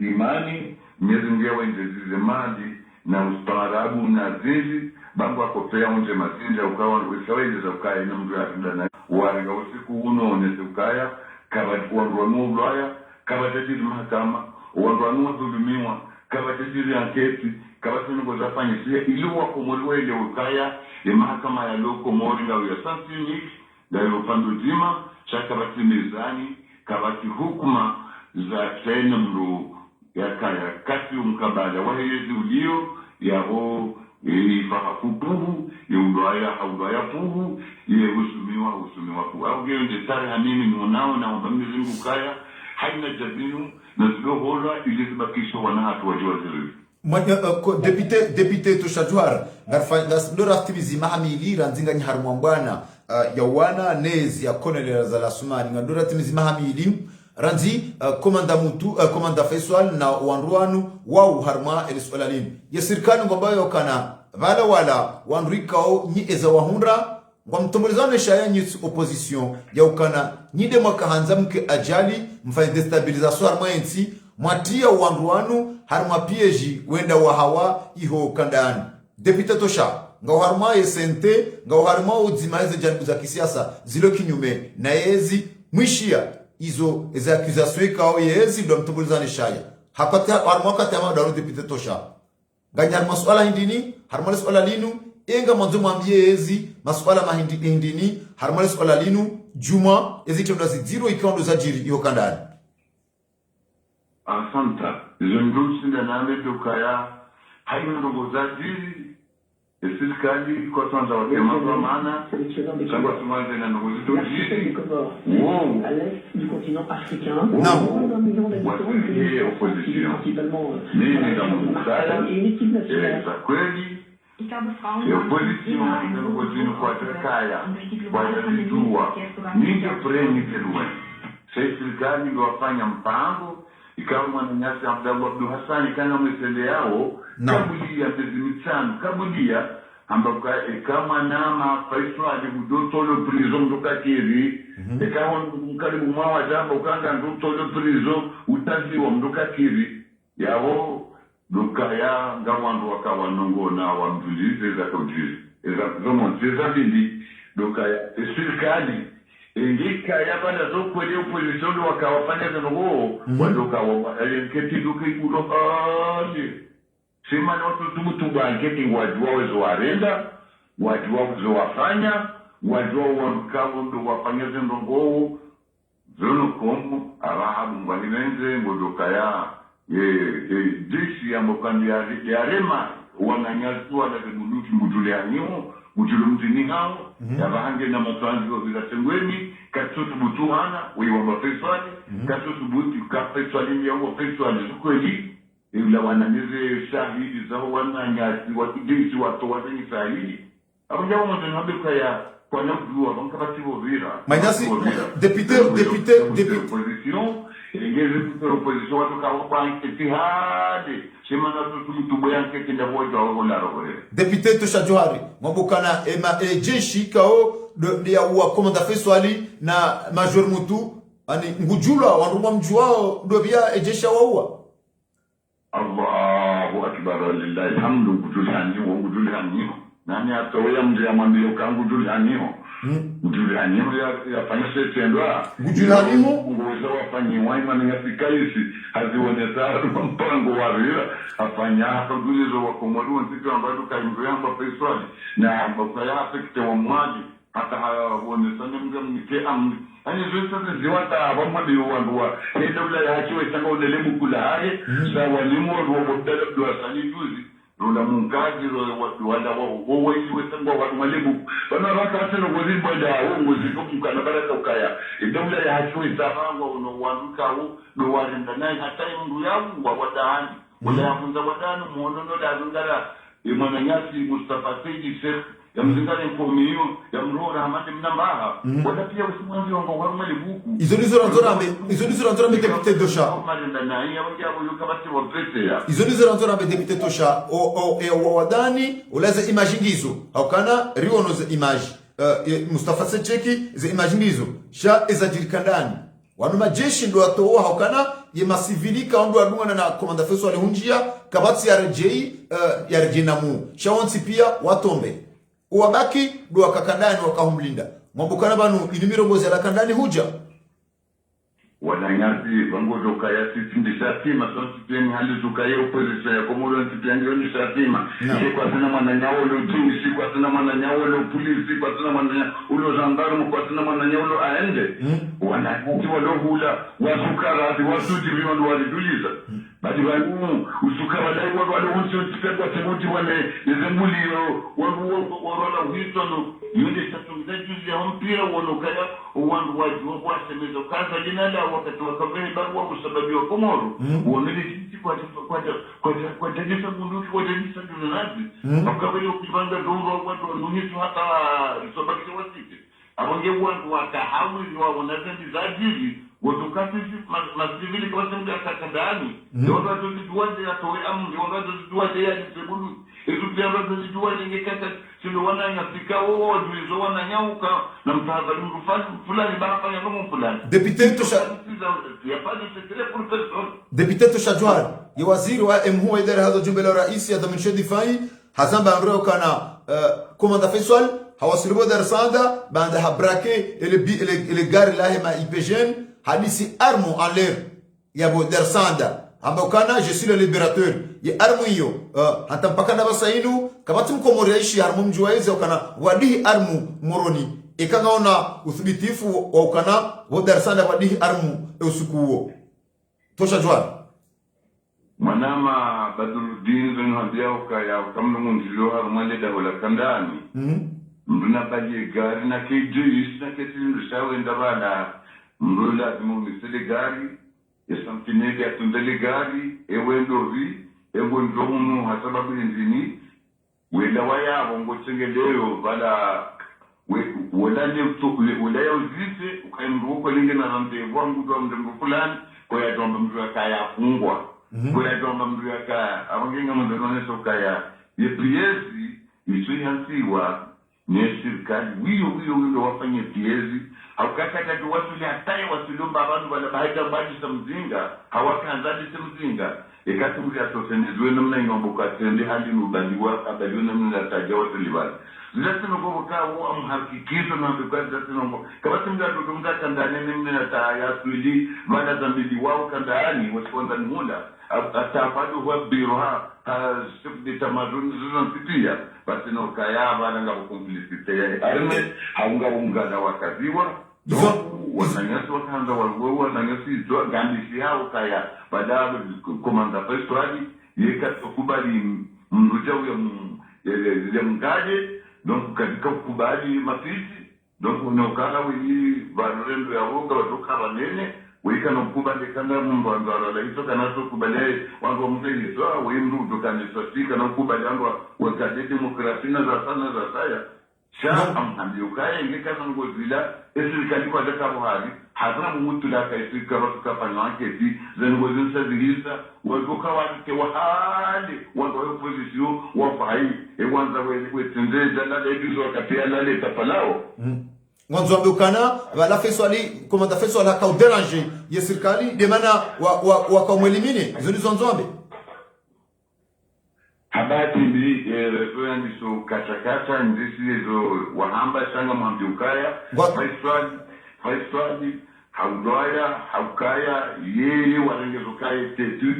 imani miezi ngia wenjezize mali na ustaarabu na zizi bangu akopea unje masinja ukawa wesaweza ukaya na mtu atindana wanga usiku onese ukaya kabati wandu Ulaya kabati mahakama wandu wanudhulumiwa kabatijiri anketi kabati ngo zafanyisia ili wakomoliwa ile ukaya ya mahakama ya loko moringa ya Saint-Denis ndio pandujima chakabati mezani kabati hukuma za tena mru ya kaya kati umkabala wa yezi ulio yao ifaha kupuhu ya Ulaya puhu ye usumiwa ku au gende tare hamini mwanao na mbamizi ngo kaya haina jabinu na zilo hola ilizibakisho wana hatu wajua zilivu. Depute Toshajwar, ndora aktivizi mahamili ranzinga ni harumwambwana ya wana nezi ya Colonel Zalasumani. Ndora aktivizi mahamili ranzi komanda Faisal na wanruanu wau harma elisualalini. Ya sirikani mbambayo kana wala wanruikao nyi eza wahundra kwa mtombolezano shaya nyi opposition ya ukana nyide mwaka hanza mke ajali mfanya destabilizasyon harma ensi mwatia wanruanu harma pieji wenda wahawa iho kandani. Depute Tosha nga harma esente nga harma udzimaeze janibu za kisiasa zilo kinyume na yezi mwishia izo eza accusation kao yezi ndo mtombolezano shaya hapata harma kati ya madaru. Depute Tosha nga harma swala hindini harma swala linu enga mwanzo mwambie yezi masuala mahindini harma swala linu juma yezi kionda zidiro ikondo za jiri iho kandani. Asanta zondusi na name tukaya haina ndogo za jiri serikali kwa sanza wa kema kwa maana changwa tumaze na ndogo zito jiri wow du continent africain wasikie opposition nini na mkutaya za kweli ya opposition na ndogo zinu kwa serikaya kwa jadidua ninge preni teluwe serikali ndo wafanya mpango ikawa mwananyasi Abdul Hassan kana mwesele yao kabulia bezimitano kabulia ambapo kama nama Faisal alibudotolo prison ndokakiri ikawa mkaribu mwa jambo kanga ndotolo prison utazi wa ndokakiri yao dokaya ngawandu wakawa nongo na wamjulize za kujulize eza zomo zeza bindi dokaya serikali ingika yabana zokweli opposition wakawafanya zenogo wadokawa keti dukibudo sema watu tumutuba keti wajua wezo warenda wajua wezo wafanya wajua wakawa ndo wafanya zenogo zono komu arahabu ngwalinenze ngodokaya jeshi ya mbokandi ya rema wananyazua na kemuluki mbutuleanyo mujulu mzini hao ya bahange na matuanzi wa vila sengweni katutu butuhana wei wamba Faisal katutu buti ka Faisal ya uwa Faisal zukweli ila wananize shahidi zao wananyasi wakidisi watu wazengi shahidi abonja umuntu nabika ya kwa namdua bankabati bovira Manyasi député opposition ingeze kwa opposition watu kawa kwa intihadi semana tutubo yanke kinda boja wala roho député Tosha Johari mwabukana jeshi kao ya wa komanda feswali na major mutu ani ngujula wanduwa mjuao ndo bia jeshi waua. Allahu akbar lillahi alhamdu ngujulani nani atoya mje amwambie kangu ngujulani ngujulani ya fanya setendwa ngujulani ngoza wafanye waima ni afikaisi hazionetara mpango wa rira afanya hakujulizo wa komodu ntitu ambayo kaimzoea kwa peswali na ambapo ya afekte wa mwaji hata hawaonesane mnike amni ani zote ziwata abamadi wanduwa ndio la yakiwe tanga onelemu kula hage za walimu wa bodala ndo asali juzi rola mungaji rola watu wala wao iwe tanga watu malimu bana raka tena ngozimba da ngozi kumkana baraka ukaya ndio la yakiwe tanga uno wanduka ndo warinda naye hata mundu yangu wa wadani wala yafunza wadani muono ndo da ngara imanyasi Mustafa Saidi Sheikh ya mzingane mkomiyo ya mrora hamadi mnambaha wala pia usimwanzi wangu warumali buku izo nizo ranzora me député Tosha izo nizo ranzora me député Tosha o wadani ulaze image ngizo haukana riono ze image Mustafa Secheki ze image ngizo sha ezajirikandani wanu majeshi ndo atoa haukana ye masivilika ndo adungana na komanda feso alihunjia kabati ya rejei ya rejinamu shawonsi pia watombe uwabaki ndo wakakandani wakahumlinda mwambukana banu inimirongozi ya lakandani huja wananyasi bangozo kaya sisi shatima sisi hali tukaye opposition ya komoro ntipiango ni shatima ni kwa sana mwananyao lo jinsi kwa sana mwananyao lo polisi kwa sana mwananyao lo gendarme kwa sana mwananyao lo aende wananyasi walohula wasukara wasuji vino waliduliza bali wangu usukara lai walo huncho tipekwa temuti wane nezembulio wala uhitono yule tatumzaji ya mpira wonokaya uwandu wajua kwa semezo kaza jinala wakati wakaveni barua usababi wa Komoro uamili sisi kwa tajisa munduki kwa tajisa dunazi wakaveni ukibanga dongo watu wanunisu hata isobakisha wasike abonge wandu wakahawi ni waonazendi za ajili watukati masivili kwa semga kakadani yondo watuziduwaje ya towe amu yondo watuziduwaje ya nisebulu ezu pia watuziduwaje ngekata silo wana ngafika wajuizo wana nyauka na mtahadhari mrufani fulani barafanya nomo fulani Député Tosha Johari ya waziri wa MHU wa idara hadha jumbe la raisi ya dhaminisho difai hazamba amreo kana komanda Faisal hawasilibo darsanda banda habrake ele gari lahe ma IPGN hadisi armo en l'air ya bo darsanda amba kana je suis le libérateur ya armo hiyo hata mpaka na basainu kabati mkomori aishi armo mjuaize ukana wadihi armo moroni ikangaona uthibitifu wa ukana wa darsanda wadihi armo usiku huo Tosha Johari manama Badruddin zenu handia ukaya kamno munjilo harumale da wala kandani mbuna baje gari na KJS na ketilindu shawe ndabala mbula zimumisele gari esamfinege atundele gari ewendovi ebondomu hasababu nzini wenda wayabo ngotsengeleyo bala wala ya uzise ukaimruko linge na randevu mtu wa mdengo fulani kwa ya tomba mtu ya kaya fungwa kwa ya tomba mtu ya kaya awangenga mndonone so kaya ye priezi isu yansiwa ne serikali wiyo wafanye priezi haukakata tu wasuli hataye wasulumba abantu bala baita baji samzinga hawakanzadi samzinga ekati muli atosenezwe namna ingomboka tende hali nubaliwa abaliwa namna tajawa tulibali Zilati nukobo kawo amhakikizo na mbukwazi zati nukobo kabati mga tutumza kandanene mna taya suili mada zambili wao kandani wasikonda nmula atafadu huwa biroha sifdi tamaduni zunantitia basi na ukaya bada nga kukumplisite ya arme haunga ungana wakaziwa wananyasi wakanda walwewa wananyasi izwa gandisi hao kaya bada komanda festuali yeka kubali mruja uya mkaje donc katika kubali mafisi donc unaokana wili barendo ya woga watoka banene wika no kubali kana mungu andara la hizo kana to kubali wangu mzee so wewe mtu kanisa sika na kubali wangu wakati demokrasia za sana za saya sha amhambiukaya ingekaza ngozila esirikali kwa data buhari hazina mumutu la kaisika basuka fanywa kesi zengozi nsazilisa wagoka wake wahali wando opposition wafai ewanza wetendeja la lebizo kapia la leta palao mwanzo ambukana wala feswali komanda feswala ka déranger ya serikali de mana wa kwa mwelimine zilizonzombe habati mbi referendum so kachakacha ndisi zo wahamba shanga mwambiukaya faiswali haukaya yeye warengezokaya tetu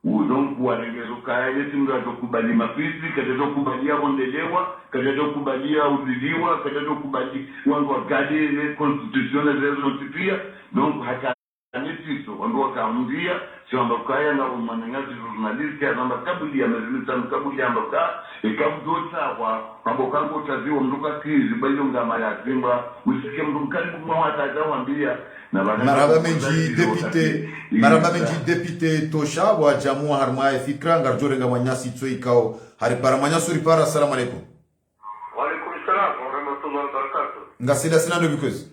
udonku warengezokaya yeti mdo atokubali mafisi kateto kubalia bondelewa kateto kubalia udiliwa kateto kubali wangu wakadi constitution zezo tipia donc haka nitiso wangu wakaundia si wambakaya na umanengati journalist ya zamba kabuli ya mezilisa kabuli ya mbaka ikamdota wabokango taziwa mduka kizi bayonga maya zimba usike mdukani mwataja wambia maraba menji député tosha wa jamu harma fikra ngarjorenga manyasi tsoikao hari para manyasu ripara. Assalamu alaikum. Wa alaikum salam wa rahmatullahi wa barakatuh. Ngasida sina ndo bikozi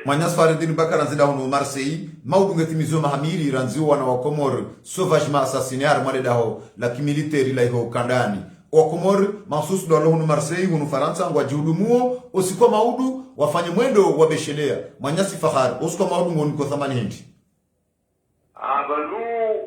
Manyas Faridin Bakar anzida hono Marseille maudunga timizo mahamiri ranziwa wana wa Komor sauvagement assassiné armade daho la kimiliteri la ho kandani wa Komor mahsus do hono Marseille hono Faransa ngwa jihudumuo osiko maudu wafanye mwendo wa beshelea Manyasi Fahar osiko maudu ngoni ko thamani hindi abanu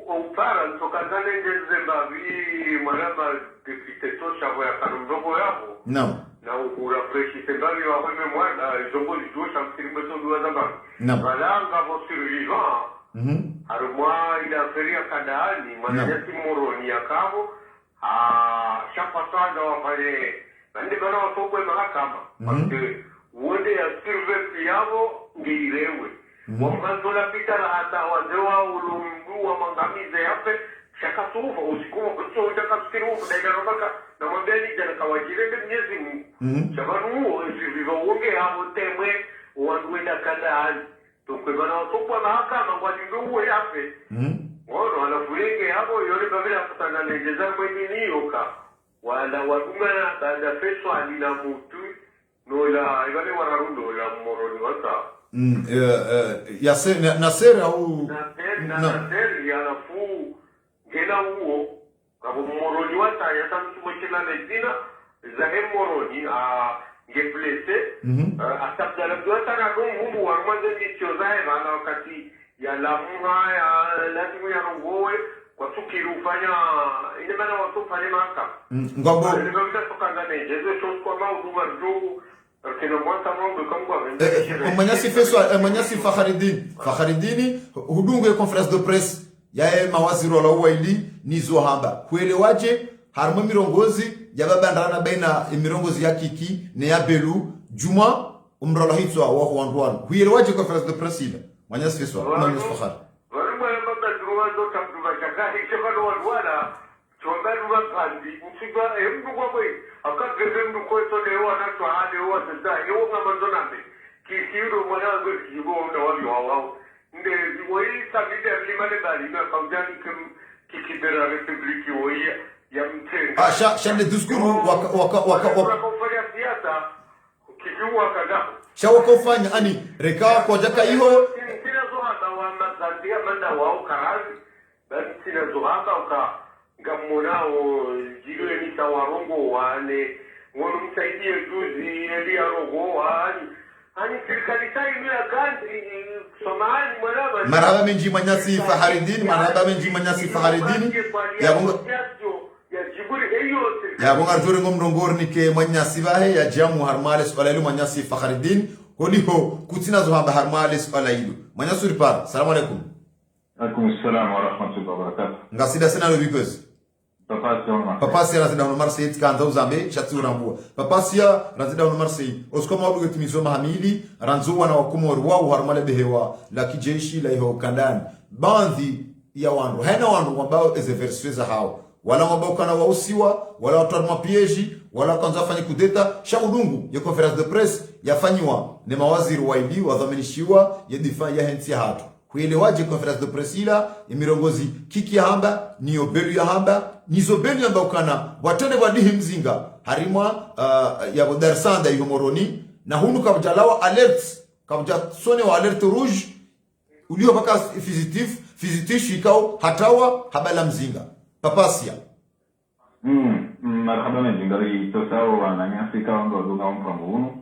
opara tokazane ngezemba vi maraba député tosha ya kanumdogo yabo naam na urafreshi tembali wa wame mwana jombo lijosha mkirimeto duwa zamba balanga vo survivant harumwa ila feria kadaani mananyasi moroni ya kabo shapatanda wapale nande bana wasokwe mahakama porque uende ya survepi yavo ngeilewe wamanzola pita la hata wazewa ulumbu wa mangamize yape shakatufa usikuma kucho utakafikirufu daidarobaka na mwambeni jana kawajirende mnyezi Mungu shabanuo viva uonge habo temwe wanduenda kandani tukwe bana wasokwa mahakama kwa jinduwe yape wano wanafulenge habo yole babila kutana lejeza mwenye niyoka wala wadumana dada feso alina mutu nola ibane wararundo la moroni wata Nasser au Nasser yanafu ngena huo kabo moroni wata yatamtumekela lezina zahem moroni ngeplese asabdala wata na mungu warmanze michozae bana wakati ya lamuha ya latimu ya rongowe watukiru ufanya ine mana watu ufanya maka ngombo nilivyo tokanga nejezo kwa mauduma rjugu kino mwata mwambu kambwa Manyasi Fakharidini hudungu ya conference de presse ya mawaziri wala uwaili nizo hamba kuelewaje harma mirongozi ya babandana baina mirongozi ya kiki ne ya belu juma umrala hitwa wa huanduan kuelewaje conference de presse ile Manyasi Fakhar walima ya baba druwa zo tamduba chaka hikshakano walwala chongalu wapandi msiba mdu kwa kwe akageze mdu kwe tode wana swahade wa sasa yewo ngamanzonambe kisiudo mwana wangu kijibo mda wali wawao nde woi sabide limane bali na kaujani kikibera republiki woi ya mtenga shande diskuru waka kufanya siasa kikiwa kagapo shawakofanya ani reka kwa jaka iho sina zohaka wa mazandia manda wao karazi basi sina zohaka uka ngamonao jilwe ni tawarongo wane wono msaidie juzi eli arogo wani ani serikali sai bila ganzi somali mwanaba marhaba menji Manyasi Fakharidini ya bonga jore ngomrongor nike Manyasi bahe ya jamu harmales walailu Manyasi Fakharidini holiho kutina zo hamba harmales walailu Manyasi ripara. Assalamu alaikum. Alaikum assalam wa rahmatullahi wa barakatuh. Ngasida sina lo bikozi Papasia razida hono Marseille tikanda uzambe chatu rambua Papasia razida hono Marseille oskoma oduge timizoma hamili ranzuwa na wakumori wao harmale behewa la kijeshi la iho kandani bandhi ya wandu haina wandu ambao ezeversiweza hao wala ambao kana wausiwa wala watu wa mapieji wala kwanza fanya kudeta shaudungu ya conference de presse yafanywa ne mawaziri waili wadhaminishiwa ya difa ya hensi hatu kuelewaje conference de presse ila imirongozi kiki ya hamba ni obelu ya hamba nizo belu yamba ukana watende wadihi mzinga harimwa ya bodarsanda yomoroni na hunu kabjalawa alert kabjasone wa alert rouge ulio baka fizitish ikao hatawa habala mzinga papasia marhaba mjingari tosao wananyafika wangu dunga mpango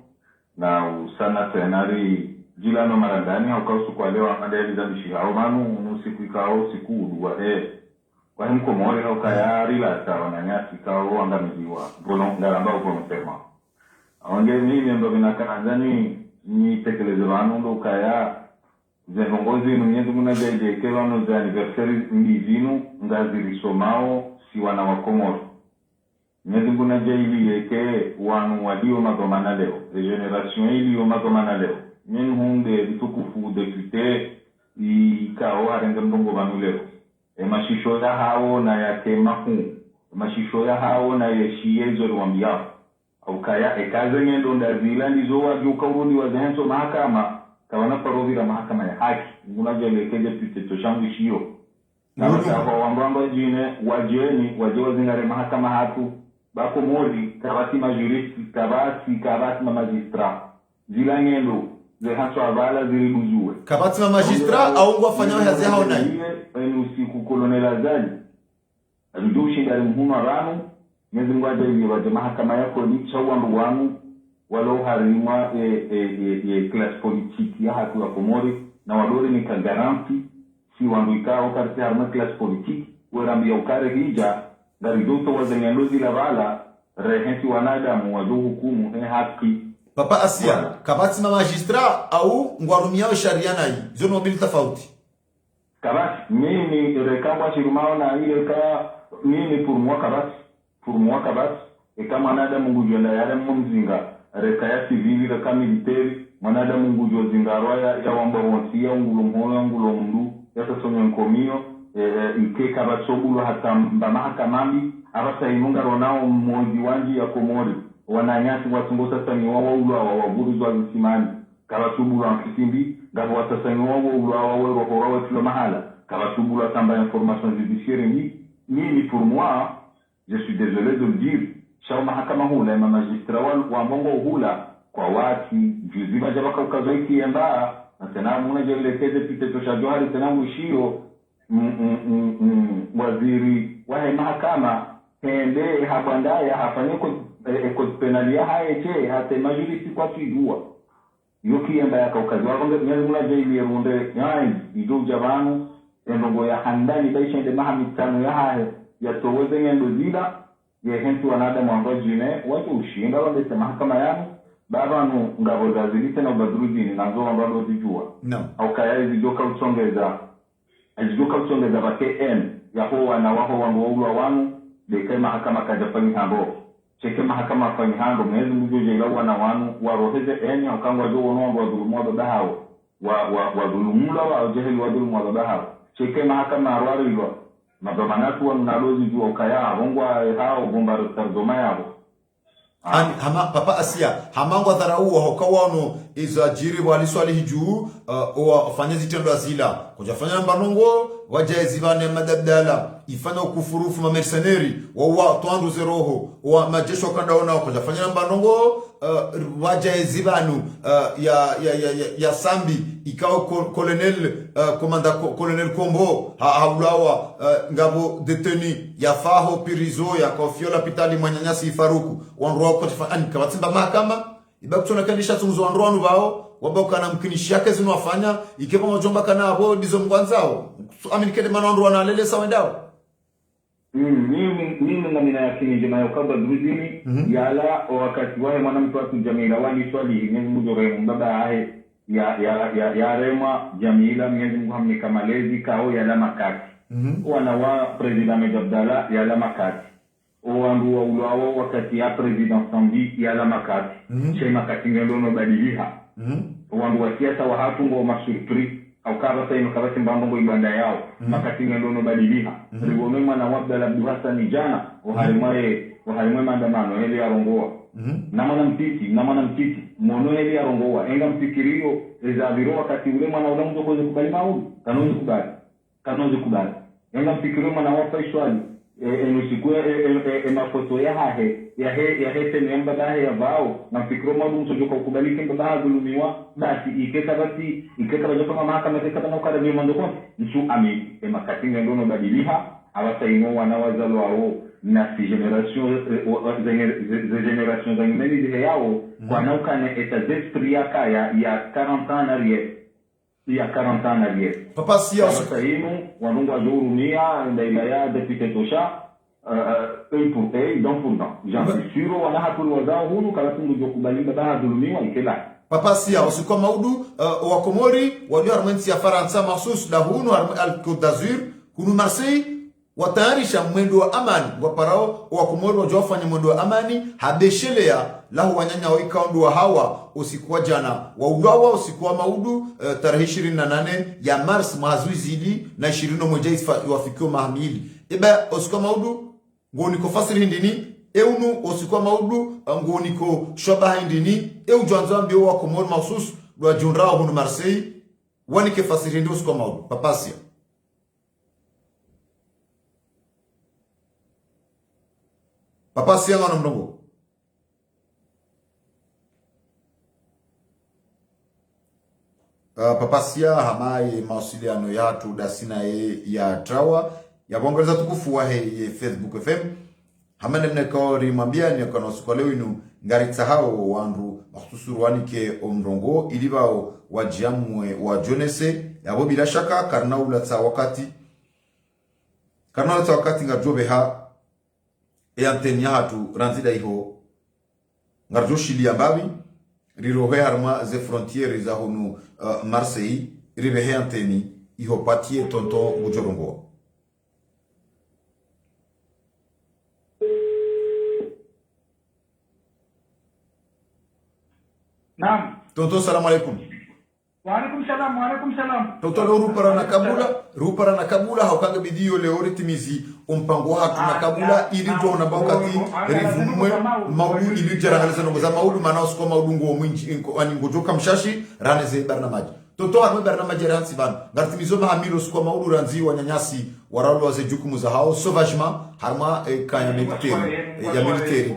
na usana senari jilano marandani au kausu kwa leo amade za mishihao manu usiku ikao siku udua kwa himko mori au kayari la sawa na nyasi kao angamiziwa bono ngalamba bono tema onge mimi ndo binakanzani ni tekeleze banu ndo kaya zenongozi mwenyewe kuna jaje kero no za anniversary mbizinu ngaziri somao si wana wa Komoro mwenyewe kuna jaili yake wanu walio magomana leo regeneration ilio magomana leo nyen hunde bitukufu depute ikao harenge mbongo banu leo mashisho ya hao na ya kemahu mashisho ya hao na yeshie zolwambia au kaya ekaze ngendo ndazila ndizo wajuka urudi wa zenso mahakama kawana parovira mahakama ya haki unajelekeze piteto shangu shio na mtafa wambamba jine waje wazingare mahakama hatu bako modi kabati majuristi kabati magistra zila ngendo ze haso avala zilibuzue kabati magistra au ngwafanya hazi hao nai usiku kolonela zali alidushi ndari mhuma ranu mwezi mwaja ili waje mahakama yako ni chawandu wanu walo harimwa class politique ya hatu ya Komori na wadori ni kagaranti si wandu ikao karte harma class politique werambia ukare hija ngari doto wazenyandozi la vala rehenti wanadamu wado hukumu haki papa asia kabati magistra au ngwarumiao sharia nai zono mbili tofauti kabati mimi rekamba shirumao na ile ka mimi pour moi kabati eka mwanadamu ngujenda yale mumzinga reka ya civili reka military mwanadamu ngujo zingarwa ya wamba wonsia ngulo mhoyo ngulo mndu yata sonyo nkomio ike kabatsobulo hata mahakama abasa inunga ronao mmoji wanji ya Komori wananyasi watungosa tani wao ulwa waburu zwa zisimani kabatsubulo amkisimbi ngabo watasani wao ulwa wao rohoro wa mahala kabatsubulo atamba information judiciaire ni pour moi je suis désolé de le dire shao mahakama hula ya magistrat wa mbongo hula kwa wati juzi majaba kaukazo iki yamba na tena muna jelekeze piteto cha Johari tena mwishio waziri wa mahakama hende habandaya hafanyeko penalia haeche hata majority kwa tujua yoki yamba ya kaukazo wa nge muna jeli runde nyai ido jabanu endongo ya handani baishende mahamitano ya hae ya toweze ngendo zila ye hentu wanadamu ambao jine watu ushinda wande mahakama yanu baba nu ngabo za zilite na ubadrujini nazo ambao zijua au kaya zijoka usongeza ba KN ya hoa na waho wangu waulwa wanu deke mahakama kajafani hambo cheke mahakama fani hambo mwezi mjujo ila wana wanu waroheze enya ukangwa jo wono wangu wadhulumu wa hao wadhulumula wa ujeheli wadhulumu wa baba hao cheke mahakama arwari ilwa mabamanatu wa mnalozi jua ukaya wongwa hao bomba tarzoma yao hama papa asia hamangwa dharau hokawano izajiri waliswali hiju wafanya zitendo azila kujafanya mbanongo wajaezi vane madabdala ifanya ukufurufu mamercenary wa twandu zeroho wa majesho kandaona kujafanya mbanongo wajaezi vanu ya sambi ikao colonel komanda colonel Kombo haulawa ngabo deteni ya faho pirizo ya kofiola pitali mwanyanyasi Faruku wanroa kwa tafani kabatimba mahakama ibakutona kanisha tunzo wanroa wao wabao na mkinishi yake zinu wafanya ikeba majomba kana abo dizo mgwanzao aminikede manondro na lele sawendao mimi na mina yakini jema yakaba drudini yala wakati wahe mwanamtu watu Jamila wali swali Mwenyezi Mungu rehemu baba ahe ya rema Jamila Mwenyezi Mungu hamnika malezi kao yala makati wana wa president Meja Abdalla yala makati owandu wa ulwawo wakati ya president Sambi yala makati chema makati ngelono badiliha wandu wa siasa wa hatu ngo masurpri au kaba saino kaba simbambo ibanda yao makati ngelono badiliha riwome mwana wa Abdalla Abdu Hassan jana o halimaye haimwe maandamano heli arongoa na mwana mtiti mono heli arongoa enga mfikirio ezaviro wakati ule mwana ule mtu koze kubali maulu kanozi kubali enga mfikirio mwana wafa ishwali enusikue mafoto ya he tene mbaba ya vao na mfikirio maulu mtu joka kubalike mbaba dhulumiwa basi ikeka bajo kama mahakama ikeka na ukara ni mwanzo kwa nsu ami makatinga ndono badiliha abasaino wanawazalo wao na si generation zingine zile yao kwa nauka na eta d'esprit ya 40 ans en arrière Papa Sia wasaino wanungu azurumia ndaila ya depute tosha œil pour œil dent pour dent j'en suis sûr wana hatulu wazao hunu kala tundu jokubalinda baada dhulumiwa ikela Papa Sia usikwa maudu wa Komori walio armensi ya Faransa mahsus da hunu al-Côte d'Azur hunu Marseille watayarisha mwendo wa amani waparao wa Komori wajofanya mwendo wa amani habeshelea lahu wanyanya waikaundu wa hawa usikuwa jana waudawa usikuwa maudu tarehe 28 ya Mars mahazuizili na 21 wafikio mahamili eba usikuwa maudu ngoniko fasiri hindini eunu usikuwa maudu ngoniko shoba hindini jwanzo mbio wa Komori mahsus wa junrao hunu Marseille wanike fasiri hindi usikuwa maudu Papa Sia Papa Sia ngana mdongo Papa Sia hamaye mawasiliano yatu dasina ya trawa ya bongeleza tukufu wa Facebook FM hamane mnekori mwambia ni kana usiku leo inu ngaritsa hao wandu makhsusuru wanike omrongo ilibao wajiamwe wa jonese yabo bila shaka karnaula tsa wakati ngajobe ha antenia hatu ranzida iho ngarjo shili ambabi rirohe arma ze frontiere za honu Marseille ribehe anteni iho patie tonto bujorongo Naam tonto salamu alaikum wa alaikum salam tonto rupara na kabula haukanga bidio leo ritimizi umpango hatu na kabula ili tuona bakati rivumwe maulu ili jarangaliza nongoza maulu mana usko maulu ngo mwinji ani ngojoka mshashi raneze barnamaji tonto arme barnamaji ransi ban ngartimizo mahamilo usko maulu ranzi wanyanyasi waralo waze jukumu za hao sauvagement harma kaya militaire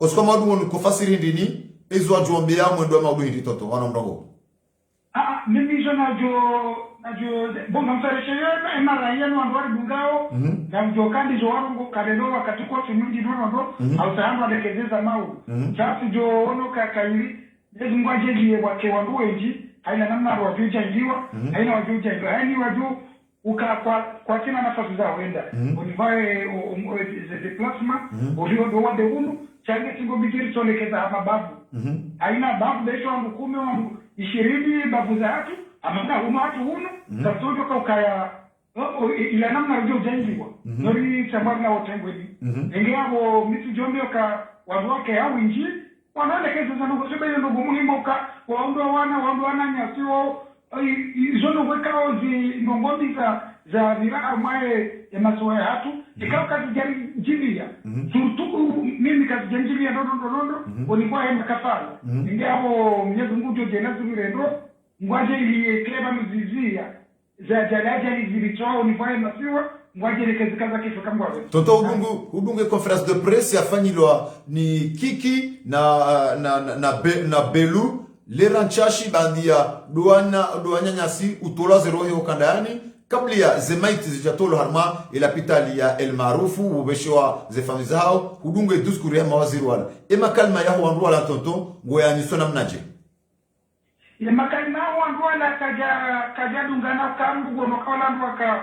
usko maulu ngo fasiri ndini ezo ajombea mwendo wa maulu hindi tonto wana mrongo mimi najo bonga mferesheyo emaraia no andwari bungao na mjokandi jo warongo kalelo wakati kwa simungi nono au sahandu adekezeza mau chasi jo ono kakaili yezu ngwajeje wake wanduenji haina namna wajuja ndiwa haina wajuja ndiwa haini waju uka kwa kina nafasi za wenda univae the plasma ulio do wande hunu change tingo bigiri tolekeza hapa babu haina babu leto wandu 10 wandu 20 babu za hatu amanda umatu hunu tatojo kwa ukaya ila namna rujio janjiwa nori chambari na wotengweni engeabo mitu jombe ka wandu wake hau inji wanalekeza za nuko sebe yondo muhimu ka wandu wana nyasiwo izono wekao zi ngombondi za vira amaye ya masoya hatu ikaw kazi janjilia surtout mimi kazi janjilia ndondo ulikuwa hema kafara ingapo Mwenyezi Mungu ndio jana zurendo ngwaje ili kleba mzizia za jalaja zilitoa unifaye masiwa ngwaje ile kazi kesho kama wewe tonto udunge conference de presse yafanyilwa ni Kiki na Belu leranchashi bandia duanya nyasi utola zero hiyo kandani kabla ya zemaiti zijatolo harma ilapitali ya El Maarufu ubeshwa ze family hao hudunge diskuri ya mawaziri wala ema kalma yao wandu wala tonto ngoya ni sona mnaje ile makalma wandu wala kaja dungana kambu gono kala mwaka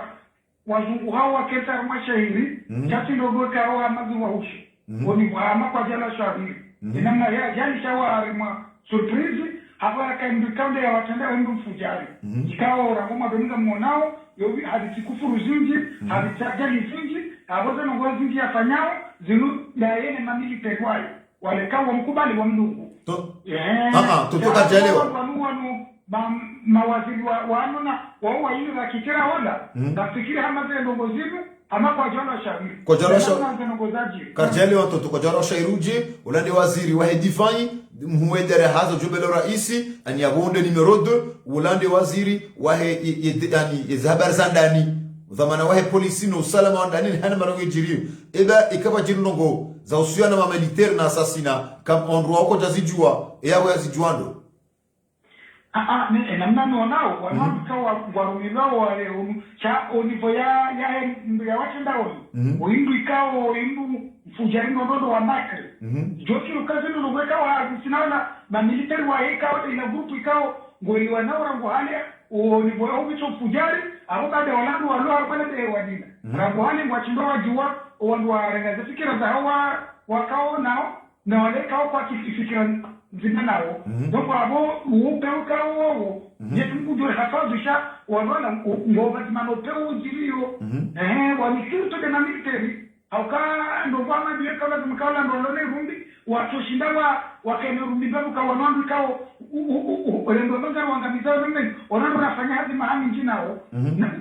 wazungu hao waketa mashahiri chati ndogo kao amazi wa ushi woni wama kwa jana shahiri namna ya jani shawari mwa surprise hapo akaindikande ya watenda wengi mfujari ikao rangoma dominga mwanao yobi hadithi kufuru zinji haditajali zinji aboza na ngozi zinji afanyao zinu ya yene mamili tegwai wale kawa mkubali wa mnungu tutoka jalewa wanu mawaziri wa anu na wao ile za kitira wala nafikiri hama zile ndongo zivu ama kwa jana shauri kwa jana shauri ngozaji karjali watoto kwa jana shairuje ulande waziri wa hedifai muwedere hazo jubelo raisi ani yabonde numero 2 ulande waziri wa yani habari za ndani dhamana wa polisi no usalama wa ndani hana marongo jirio eba ikaba jirongo za usiana ma militaire na assassinat kam onro wako jazijua yawe yazijuando ni namna nao wanamka warumilao wale cha onivo ya wachendao oindu ikao oindu fujari nododo wa makre joki ukazi nulugweka wa sinaona ma military wa ikao ina grupu ikao ngoli wanaora ngohale onivo ya ubicho fujari aroka de walando walo arabana de wadina rangohale ngwachimba wajua wandu warengaza fikira za hawa wakao nao na wale kao kwa kifikira zina nao donc abo upeuka wao yetu mkujua hafadhisha wanaona ngoba manopeo jirio wanikitu na military hauka ndo bwana bia kala mkala ndo lone rumbi watoshindawa wakene rumbi babu kwa wanandu kao wale ndo banga wangamiza nne wanandu nafanya hadi mahali njinao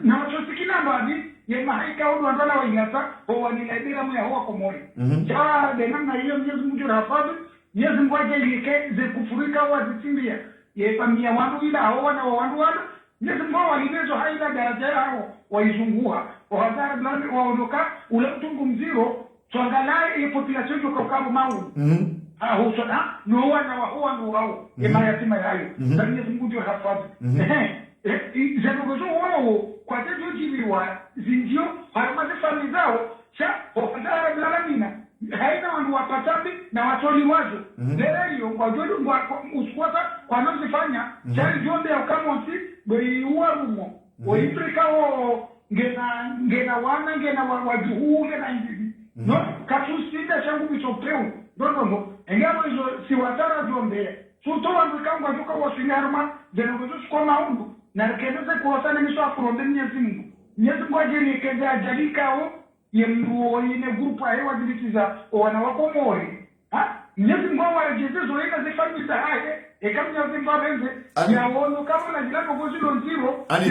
na wachosikina mbadi ye mahaika wao ndana waingata wa nilaibira mwa huwa komori ja de namna hiyo Mwenyezi Mungu hafadhi Mwenyezi Mungu ajelike ze kufurika wazitimbia ye pambia wandu ila hao wana wandu wana Mwenyezi Mungu walibezo haida daraja hao waizungua wazara blani waondoka ule mtungu mziro tuangalie population yo kwa mau husona no wana wa ndo wao ye mayatima yayo Mwenyezi Mungu hafadhi zenugozo wao kwa tejo jibiwa zindio haramaze famili zao cha wazara blani haina wandu wapatambi na watoli wazo leo kwa jodo uskwata kwa nozifanya chali jombe ya ukamonsi boi uarumo oitrika o ngena wana ngena wajuhu ngena ingizi no katusida changu bichopeu no engamo hizo si watara jombe suto wandu kangwa tuka wasinarma zenogozo kwa maundu na keneze kuwasana misho afurombe Mwenyezi Mungu ajili kenda ajalikao yemruo ine grupu ahe wajilikiza wana wako mori Mwenyezi Mungu wajezezo ina zifanyisa haye ekamnya zimbabenze ya wono kama na jilako gozilo nziro ani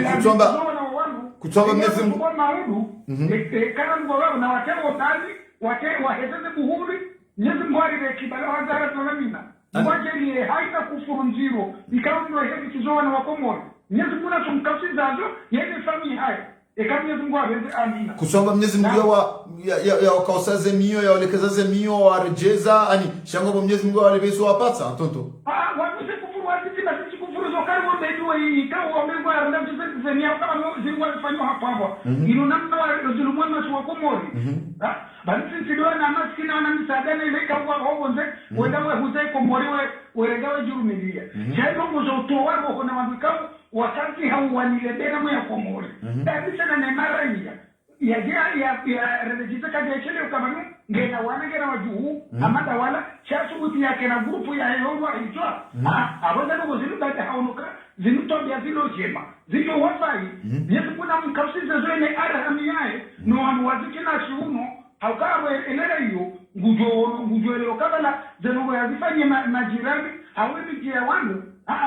kutomba Mwenyezi Mungu kwa maudu kana mgowa na wateo tani wahezeze buhuri Mwenyezi Mungu alibekibala wazara tulamina mwajeli haina kufuru nziro ikawa ndo hebi kizowa na wako mori Mwenyezi Mungu na tumkasizazo yene fami haye kusomba Mwenyezi Mungu ya wakaosaze mio ya olekezaze mio warejeza ani shango Mwenyezi Mungu walebezo wapata tonto wanuze kufuru waziti na sisi kufuru zokari wo beduwa ikawa wamegwa aranda mtuzeni kama zilikuwa zifanywa hapo ino namna wa zulumwana wa komori basi sidwa na maskini wana msaada ile ikawa honze wenda we huzai komori we regawe jurumilia chaiko ngozo to wako kuna wandikao wakati hauwanilebera mwa komori kabisa na mara hii ya rejista kadi ya chele ukamanu ngena wajuhu amada wala chasubuti yake na grupu ya yorwa itwa abaza ngo zilubata haunuka zilutobya zilo jema zilo wafai yesu kuna mkapsiza zoene arahami yae no anu wazikina shiuno haukawe elera hiyo ngujo kabala zenogo yazifanye majirani hawebi jia wangu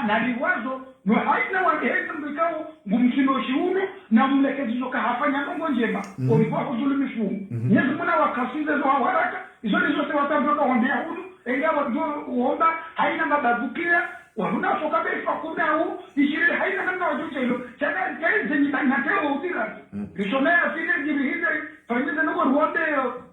na liwazo no haina wangeheza mbikao ngumkino shiuno na mlekezizo kahafanya nongo njema ulikuwa kuzulumifu Yesu muna wakasize zo haraka izo zote watamboka wambia hudu engawa ndio uomba haina mababukia wanuna soka befa kuna huu ishiri haina namna wajucha hilo chana kaise ni nateo udira lisomea sile jibihize fanyeza nongo ruombe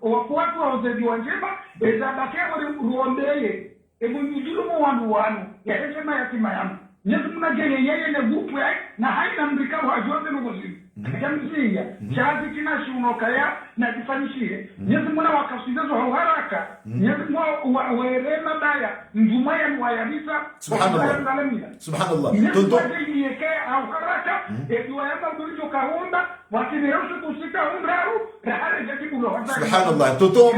wakuwatu wa uzedi wanjema ezabakia ruombeye mujulumu wanu yahesema yatima yamu Yesu muna gele yeye ne gupu ya na haina mbika wajote nugozi jamzia chazi kina shunokaya na kifanyishie Yesu muna wakasizazo haraka Yesu muna werema daya ndumaya mwayabisa subhanallah tonto yeke au haraka edua yamba ulizo kaunda wakimerusu kusika undaru rahare jajibulo subhanallah tonto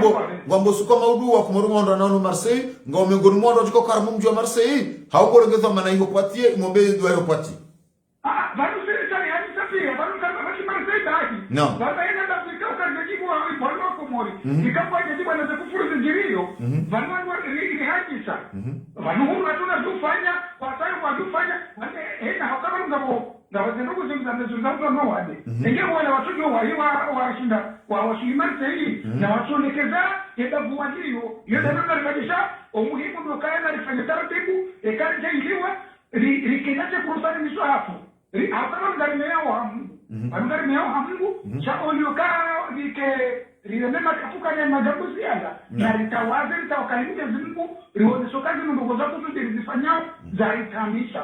ngombo suko maudu wa kumurungondo na Marseille ngome ngurungondo jiko karamu mjwa Marseille haukorongeza maana hiyo kwatie ngombe ndio hiyo kwatie bado serikali haisafiri bado kama Marseille dai no bado ina ndafika ukajibu wa bwana komori ikapo jajibu na kufuru zingirio bado ni hajisa bado huna tunafanya kwa sababu wadufanya ina hakama ngabo ngabo zindugu zazungumza no wade ndio wale watu ndio washinda washilimani sahihi na watuelekeza hedabu wajio yote ndio alifanyisha umuhimu ndio kaenda alifanya taratibu ikaja iliwa rikenaje kurusani miso hapo hata ndio yao hamu ndio yao hamu chako uliokaa dike rilemema kafuka na majabuzi yala na ritawaze litawakalimisha Mungu rione sokazi ndogo zako zilizofanyao za itamisha